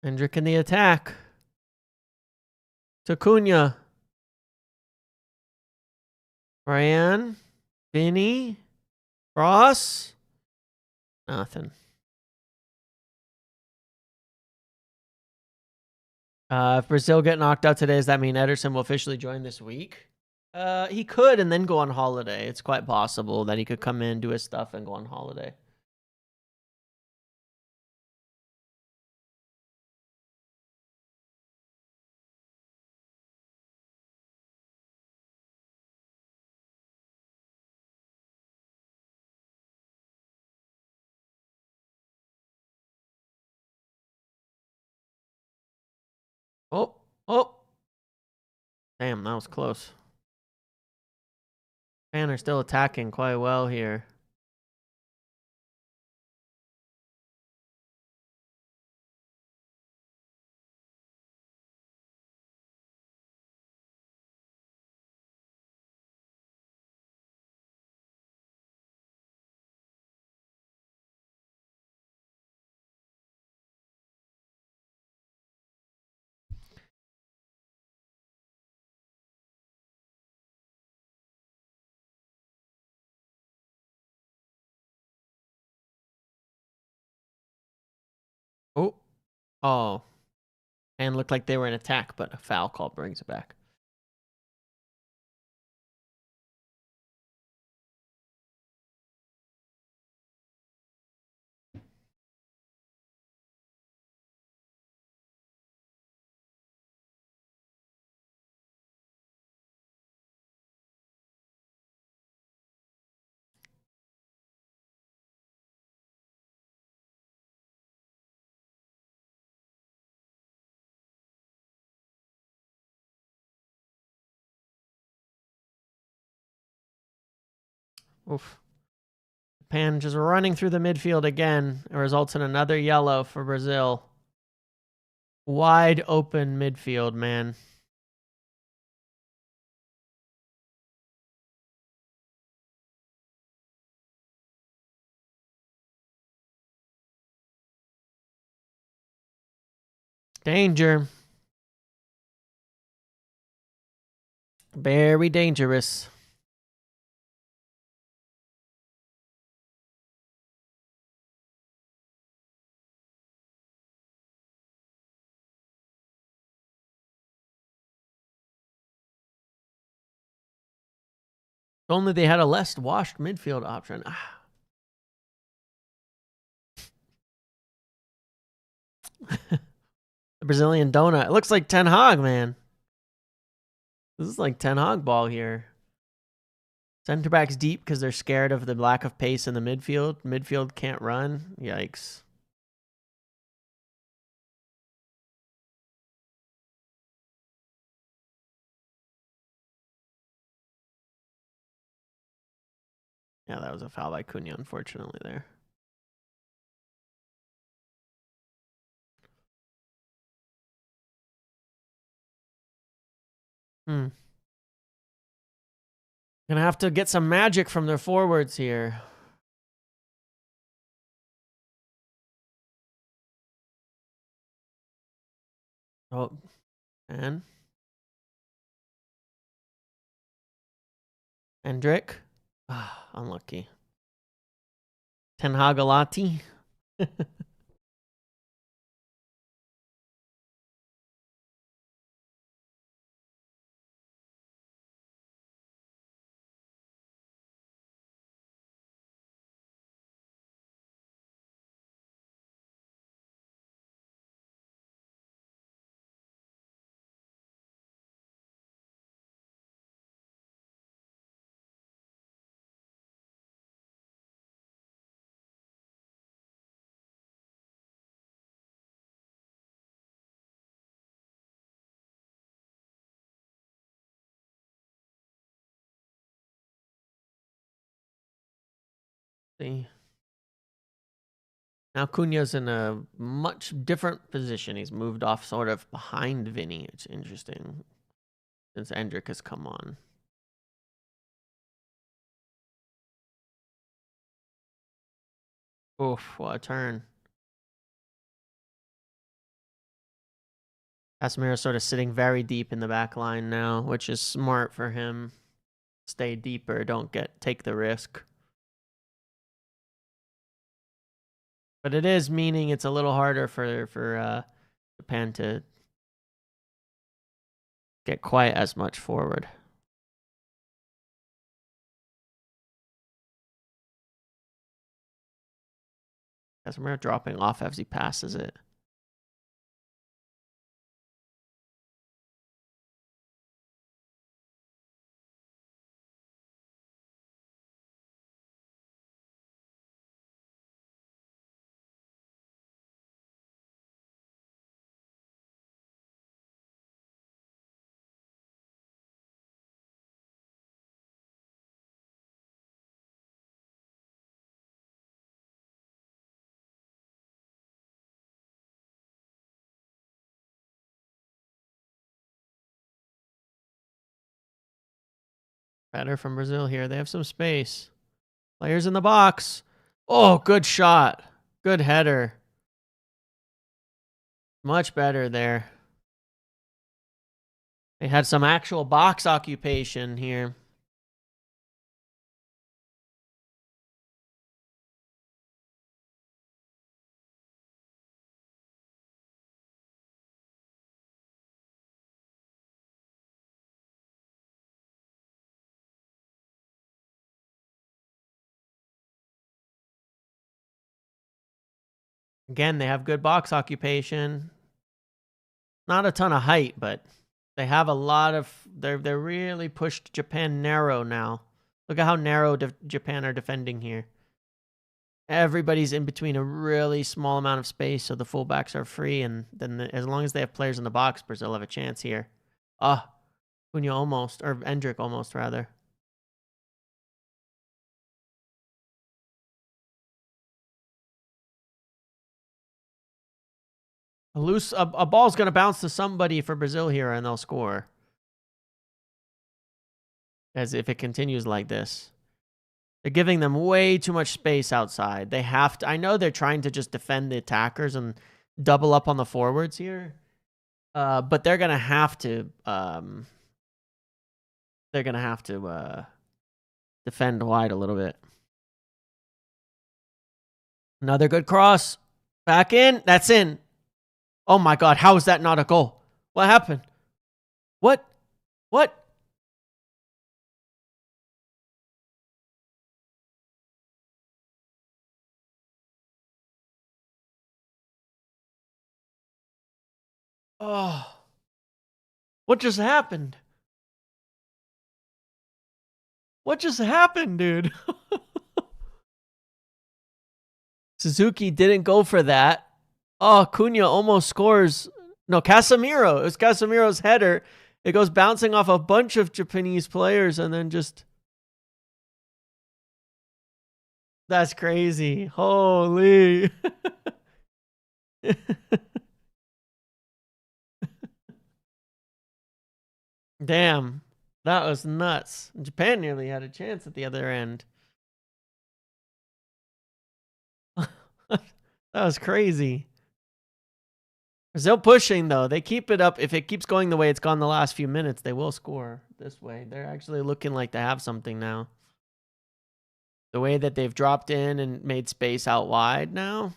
Hendrick in the attack. Tacunya. Ryan. Vinny. Ross. Nothing. If Brazil get knocked out today, does that mean Ederson will officially join this week? He could and then go on holiday. It's quite possible that he could come in, do his stuff, and go on holiday. Oh, oh. Damn, that was close. Japan are still attacking quite well here. Oh, oh. And looked like they were in attack, but a foul call brings it back. Oof. Japan just running through the midfield again. It results in another yellow for Brazil. Wide open midfield, man. Danger. Very dangerous. If only they had a less washed midfield option. The Brazilian donut. It looks like Ten Hag, man. This is like Ten Hag ball here. Center backs deep because they're scared of the lack of pace in the midfield. Midfield can't run. Yikes. Yeah, that was a foul by Cunha, unfortunately, there. Gonna have to get some magic from their forwards here. Oh, and Hendrick. Ah, unlucky. Ten Hagalati. See. Now Cunha's in a much different position. He's moved off sort of behind Vinny. It's interesting since Endrick has come on. Oof, what a turn. Casemiro's sort of sitting very deep in the back line now, which is smart for him. Stay deeper, don't take the risk. But it is meaning it's a little harder for Japan to get quite as much forward. Casemiro dropping off as he passes it. Better from Brazil here. They have some space. Players in the box. Oh, good shot. Good header. Much better there. They had some actual box occupation here. Again, they have good box occupation. Not a ton of height, but they have a lot of... They're really pushed Japan narrow now. Look at how narrow Japan are defending here. Everybody's in between a really small amount of space, so the fullbacks are free, and then as long as they have players in the box, Brazil have a chance here. Cunha almost, or Endrick almost, rather. A ball's going to bounce to somebody for Brazil here, and they'll score. As if it continues like this. They're giving them way too much space outside. They have to... I know they're trying to just defend the attackers and double up on the forwards here. But they're going to have to... they're going to have to defend wide a little bit. Another good cross. Back in. That's in. Oh my God. How is that not a goal? What happened? What? Oh. What just happened? What just happened, dude? Suzuki didn't go for that. Oh, Cunha almost scores. No, Casemiro. It was Casemiro's header. It goes bouncing off a bunch of Japanese players and then just... That's crazy. Holy. Damn. That was nuts. Japan nearly had a chance at the other end. That was crazy. Brazil pushing, though. They keep it up. If it keeps going the way it's gone the last few minutes, they will score this way. They're actually looking like they have something now. The way that they've dropped in and made space out wide now.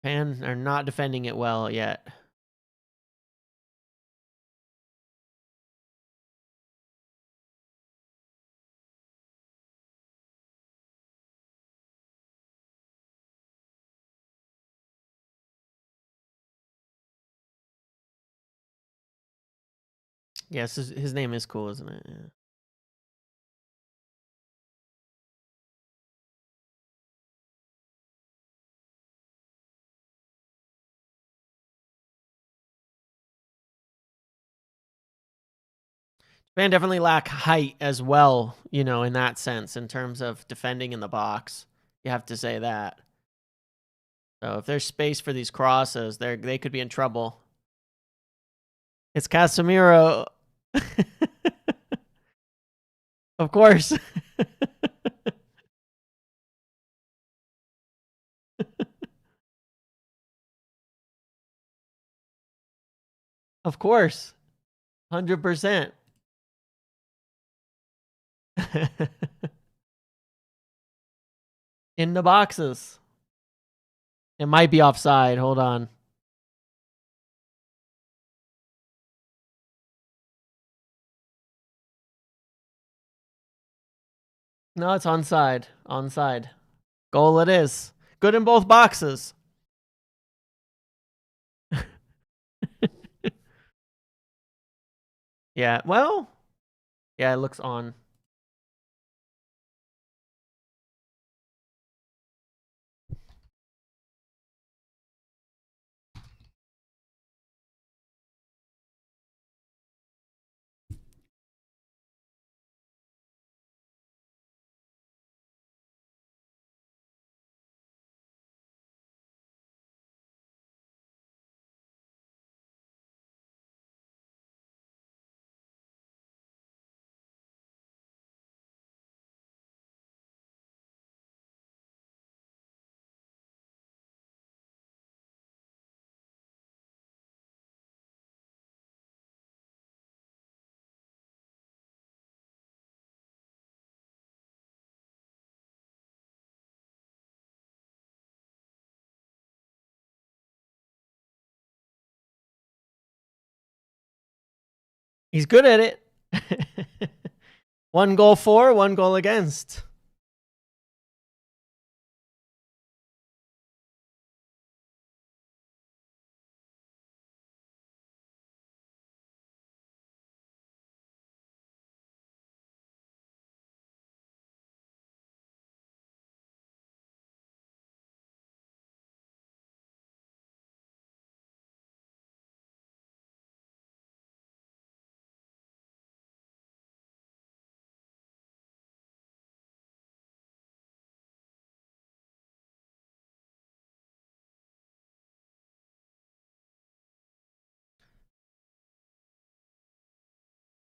Japan are not defending it well yet. Yes, his name is cool, isn't it? Yeah. Japan definitely lack height as well, you know, in that sense, in terms of defending in the box. You have to say that. So if there's space for these crosses, they could be in trouble. It's Casemiro. Of course. Of course. 100%. In the boxes. It might be offside. Hold on. No, it's onside. Onside. Goal it is. Good in both boxes. Yeah, well, yeah, it looks on. He's good at it. 1 goal for, 1 goal against.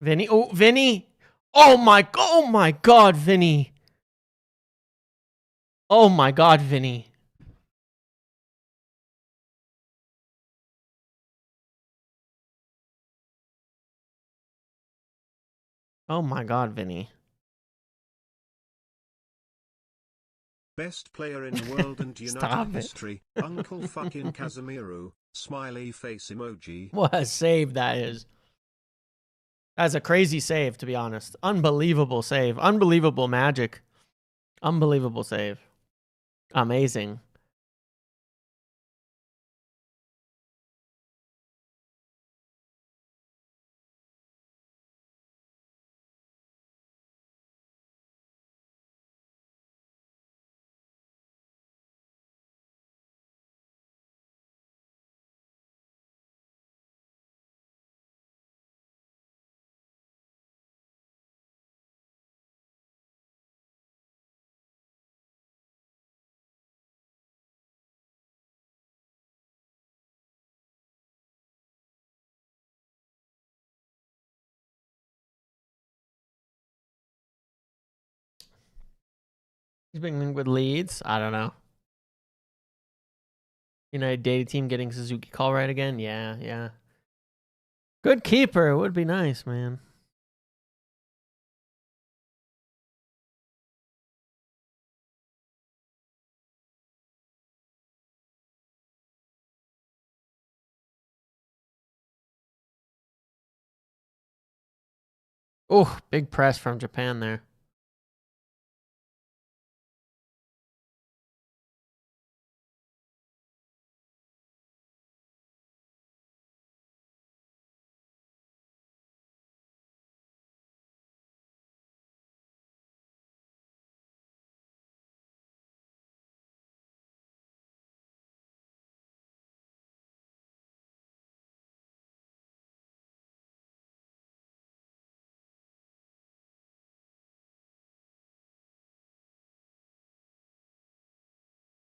Vinny. Oh, Vinny. Oh my God, Vinny. Oh my God, Vinny. Oh my God, Vinny. Best player in world and United Stop it. history, Uncle fucking Casemiro, smiley face emoji. What a save that is. That's a crazy save, to be honest. Unbelievable save. Unbelievable magic. Unbelievable save. Amazing. He's been linked with Leeds. I don't know. United data team getting Suzuki call right again. Yeah, yeah. Good keeper. It would be nice, man. Oh, big press from Japan there.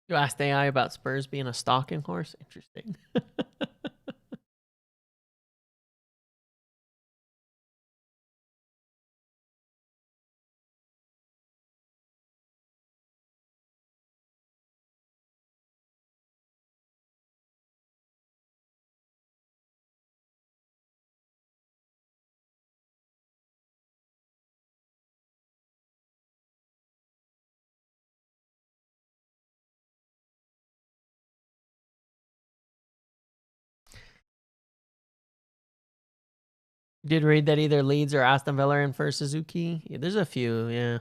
You asked AI about Spurs being a stalking horse? Interesting. Did read that either Leeds or Aston Villa are in for Suzuki. Yeah, there's a few, yeah.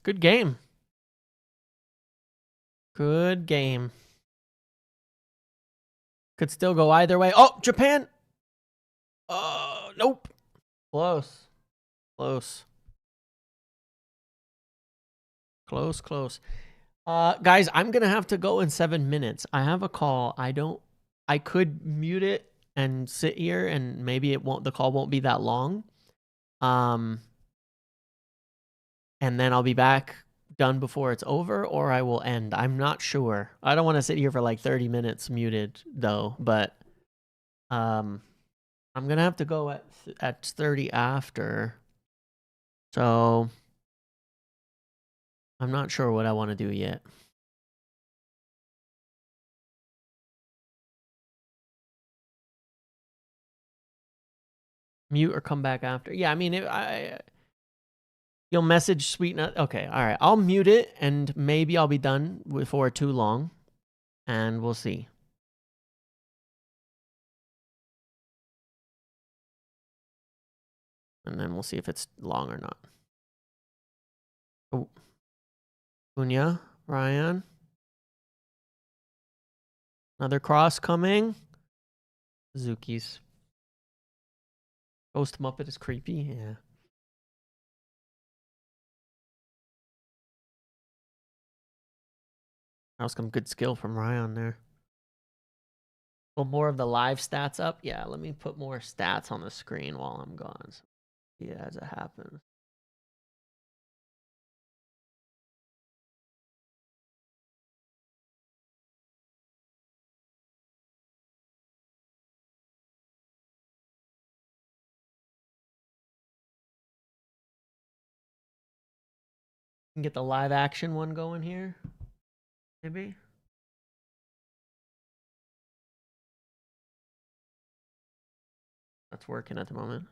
Good game. Good game. Could still go either way. Oh, Japan. Nope. Close. Close. Close, close. Guys, I'm going to have to go in 7 minutes. I have a call. I could mute it and sit here and maybe the call won't be that long. And then I'll be back done before it's over, or I will end. I'm not sure. I don't want to sit here for like 30 minutes muted though, but I'm gonna have to go at 30 after. So I'm not sure what I want to do yet. Mute or come back after. Yeah, I mean, you'll message Sweet Nut. Okay, all right. I'll mute it and maybe I'll be done before too long, and we'll see. And then we'll see if it's long or not. Oh, Unya, Ryan. Another cross coming. Suzuki's. Ghost Muppet is creepy. Yeah. That was some good skill from Ryan there. Well, more of the live stats up. Yeah, let me put more stats on the screen while I'm gone. So, yeah, as it happens. Can get the live action one going here. Maybe. That's working at the moment.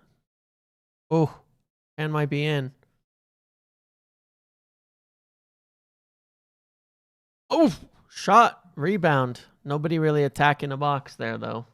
Oh, and might be in. Oh, shot, rebound. Nobody really attacking the box there, though.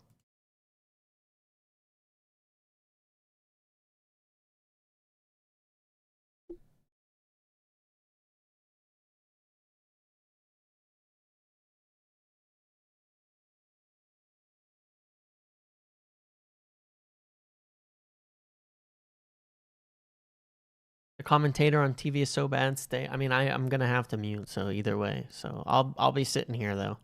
The commentator on TV is so bad. I mean, I'm gonna have to mute. So either way, so I'll be sitting here though.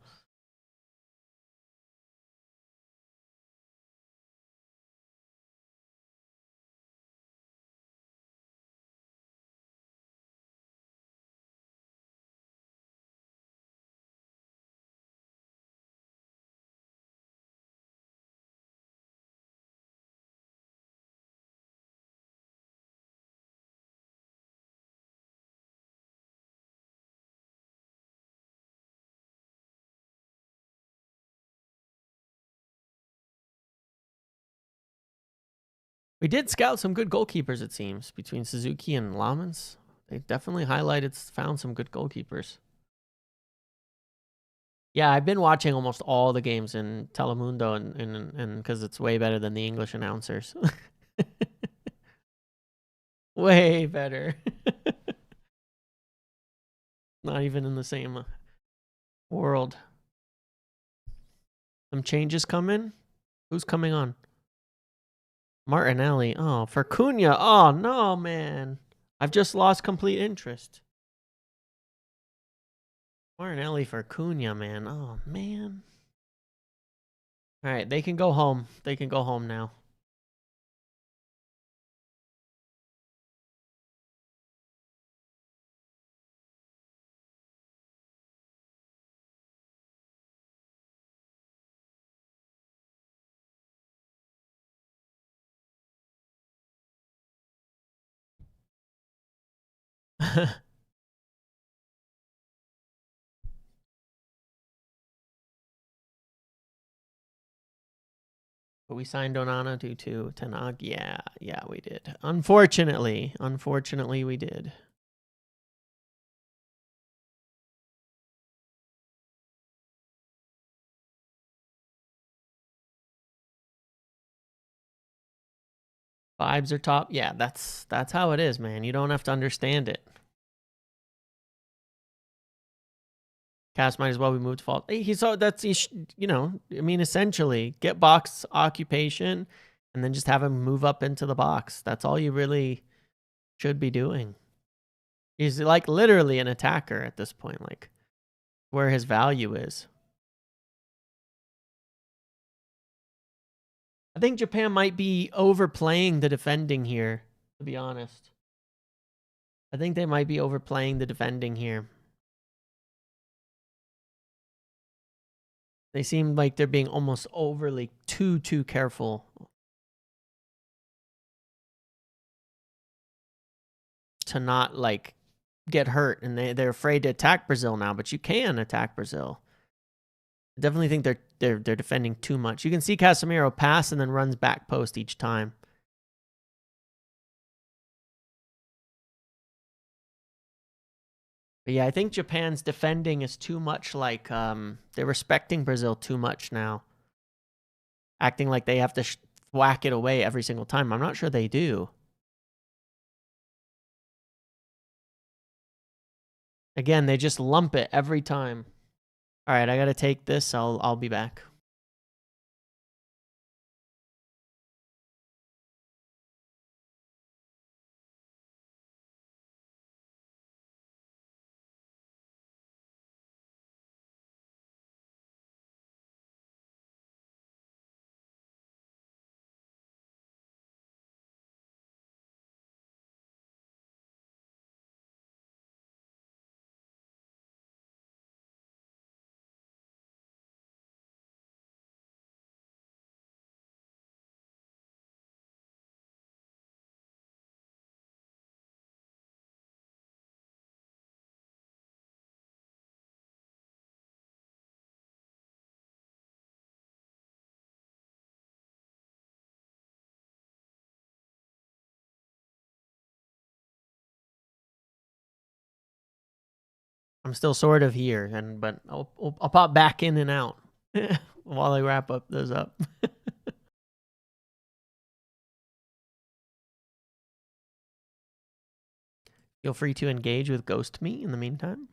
We did scout some good goalkeepers, it seems, between Suzuki and Lamans. They definitely found some good goalkeepers. Yeah, I've been watching almost all the games in Telemundo and because it's way better than the English announcers. Way better. Not even in the same World. Some changes coming? Who's coming on? Martinelli. Oh, for Cunha. Oh, no, man. I've just lost complete interest. Martinelli for Cunha, man. Oh, man. All right, they can go home. They can go home now. But we signed Onana due to Tanag. Yeah, we did. Unfortunately, we did. Vibes are top. Yeah, that's how it is, man. You don't have to understand it. Cast might as well be moved to fault. You know, I mean, essentially get box occupation and then just have him move up into the box. That's all you really should be doing. He's like literally an attacker at this point, like where his value is. I think Japan might be overplaying the defending here, to be honest. I think they might be overplaying the defending here. They seem like they're being almost overly too careful to not like get hurt, and they're afraid to attack Brazil now, but you can attack Brazil. I definitely think they're defending too much. You can see Casemiro pass and then runs back post each time. But yeah, I think Japan's defending is too much like they're respecting Brazil too much now. Acting like they have to whack it away every single time. I'm not sure they do. Again, they just lump it every time. All right, I got to take this. I'll be back. I'm still sort of here, but I'll pop back in and out while I wrap up those up. Feel free to engage with Ghost Me in the meantime.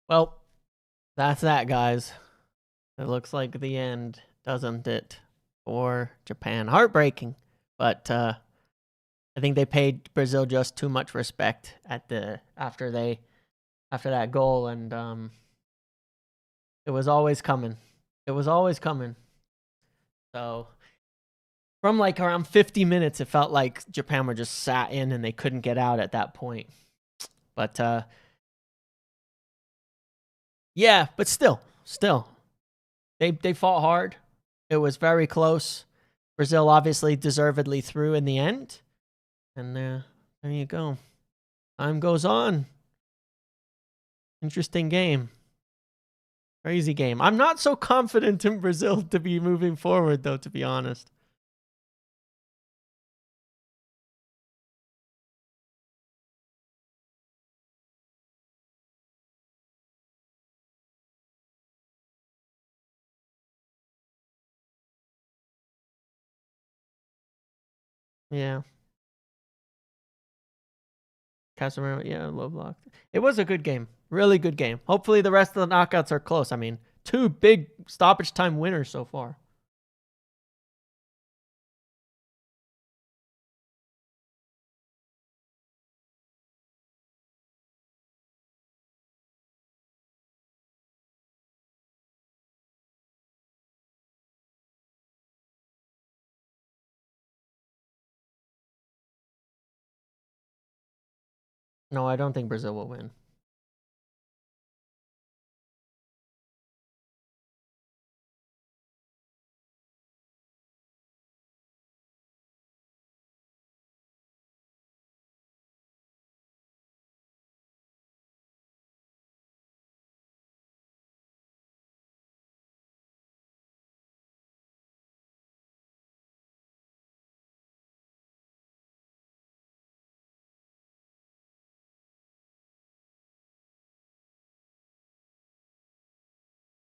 Well, that's that, guys. It looks like the end, doesn't it, for Japan? Heartbreaking, but I think they paid Brazil just too much respect after that goal, and it was always coming. It was always coming. So from like around 50 minutes, it felt like Japan were just sat in and they couldn't get out at that point. But yeah, but still, they fought hard. It was very close. Brazil obviously deservedly through in the end, and there you go. Time goes on. Interesting game. Crazy game. I'm not so confident in Brazil to be moving forward, though, to be honest. Yeah. Casemiro, yeah, low block. It was a good game. Really good game. Hopefully the rest of the knockouts are close. I mean, 2 big stoppage time winners so far. No, I don't think Brazil will win.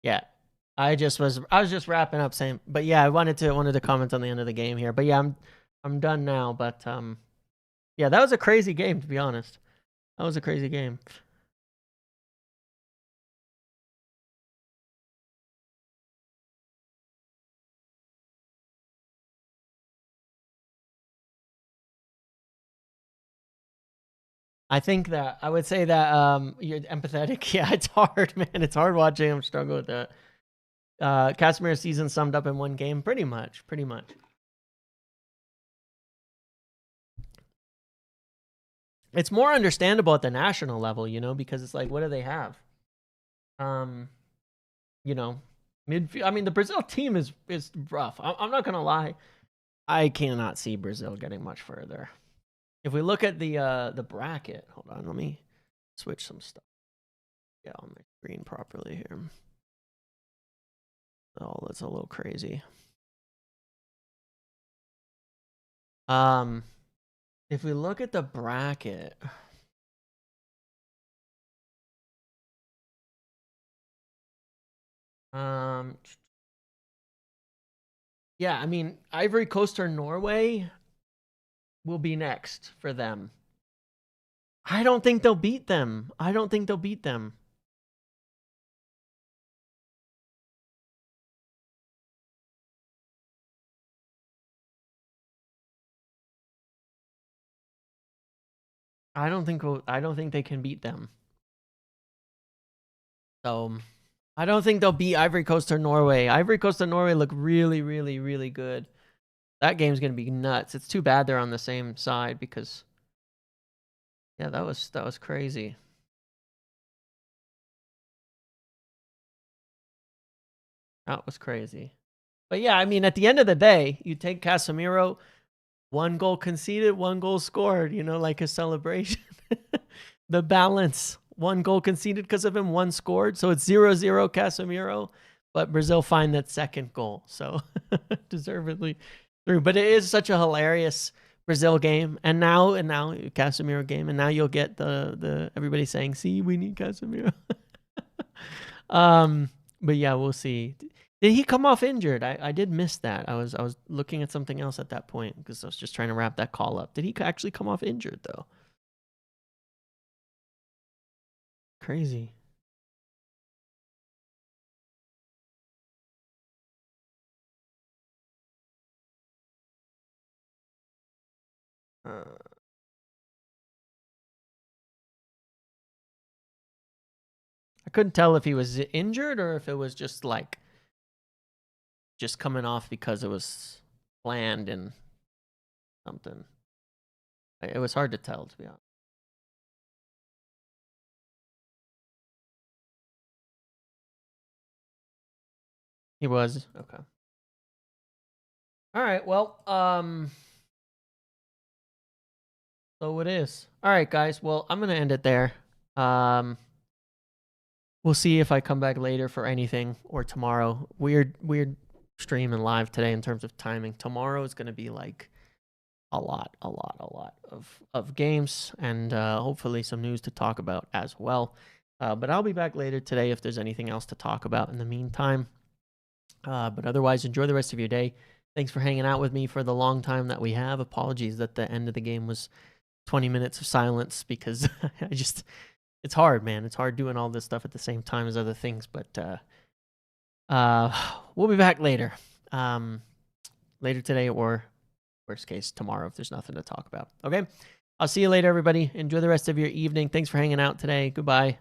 Yeah. I was just wrapping up saying, but yeah, I wanted to comment on the end of the game here. But yeah, I'm done now, but yeah, that was a crazy game, to be honest. That was a crazy game. I think that I would say that you're empathetic. Yeah, it's hard, man. It's hard watching him struggle with that. Casemiro's season summed up in one game, pretty much. It's more understandable at the national level, because it's like, what do they have? Um, you know, midfield. I mean, the Brazil team is rough. I'm not gonna lie. I cannot see Brazil getting much further. If we look at the bracket, hold on, let me switch some stuff. Yeah, on my screen properly here. Oh, that's a little crazy. If we look at the bracket, yeah, I mean, Ivory Coast or Norway will be next for them. I don't think they'll beat them. I don't think they'll beat them. I don't think they can beat them. So I don't think they'll beat Ivory Coast or Norway. Ivory Coast and Norway look really, really, really good. That game's gonna be nuts. It's too bad they're on the same side because, yeah, that was crazy. That was crazy. But yeah, I mean, at the end of the day, you take Casemiro, 1 goal conceded, 1 goal scored. Like a celebration. The balance. 1 goal conceded because of him, 1 scored. So it's 0-0 Casemiro. But Brazil find that second goal. So deservedly through. But it is such a hilarious Brazil game. And now Casemiro game. And now you'll get the everybody saying, see, we need Casemiro. But yeah, we'll see. Did he come off injured? I did miss that. I was looking at something else at that point because I was just trying to wrap that call up. Did he actually come off injured though? Crazy. I couldn't tell if he was injured or if it was just like just coming off because it was planned and something. It was hard to tell, to be honest. He was okay. All right. Well, so it is. All right, guys. Well, I'm gonna end it there. We'll see if I come back later for anything or tomorrow. Weird stream and live today in terms of timing. Tomorrow is gonna be like a lot of games and hopefully some news to talk about as well. But I'll be back later today if there's anything else to talk about in the meantime. But otherwise, enjoy the rest of your day. Thanks for hanging out with me for the long time that we have. Apologies that the end of the game was 20 minutes of silence because it's hard, man. It's hard doing all this stuff at the same time as other things. But we'll be back later. Later today or worst case tomorrow if there's nothing to talk about. Okay? I'll see you later, everybody. Enjoy the rest of your evening. Thanks for hanging out today. Goodbye.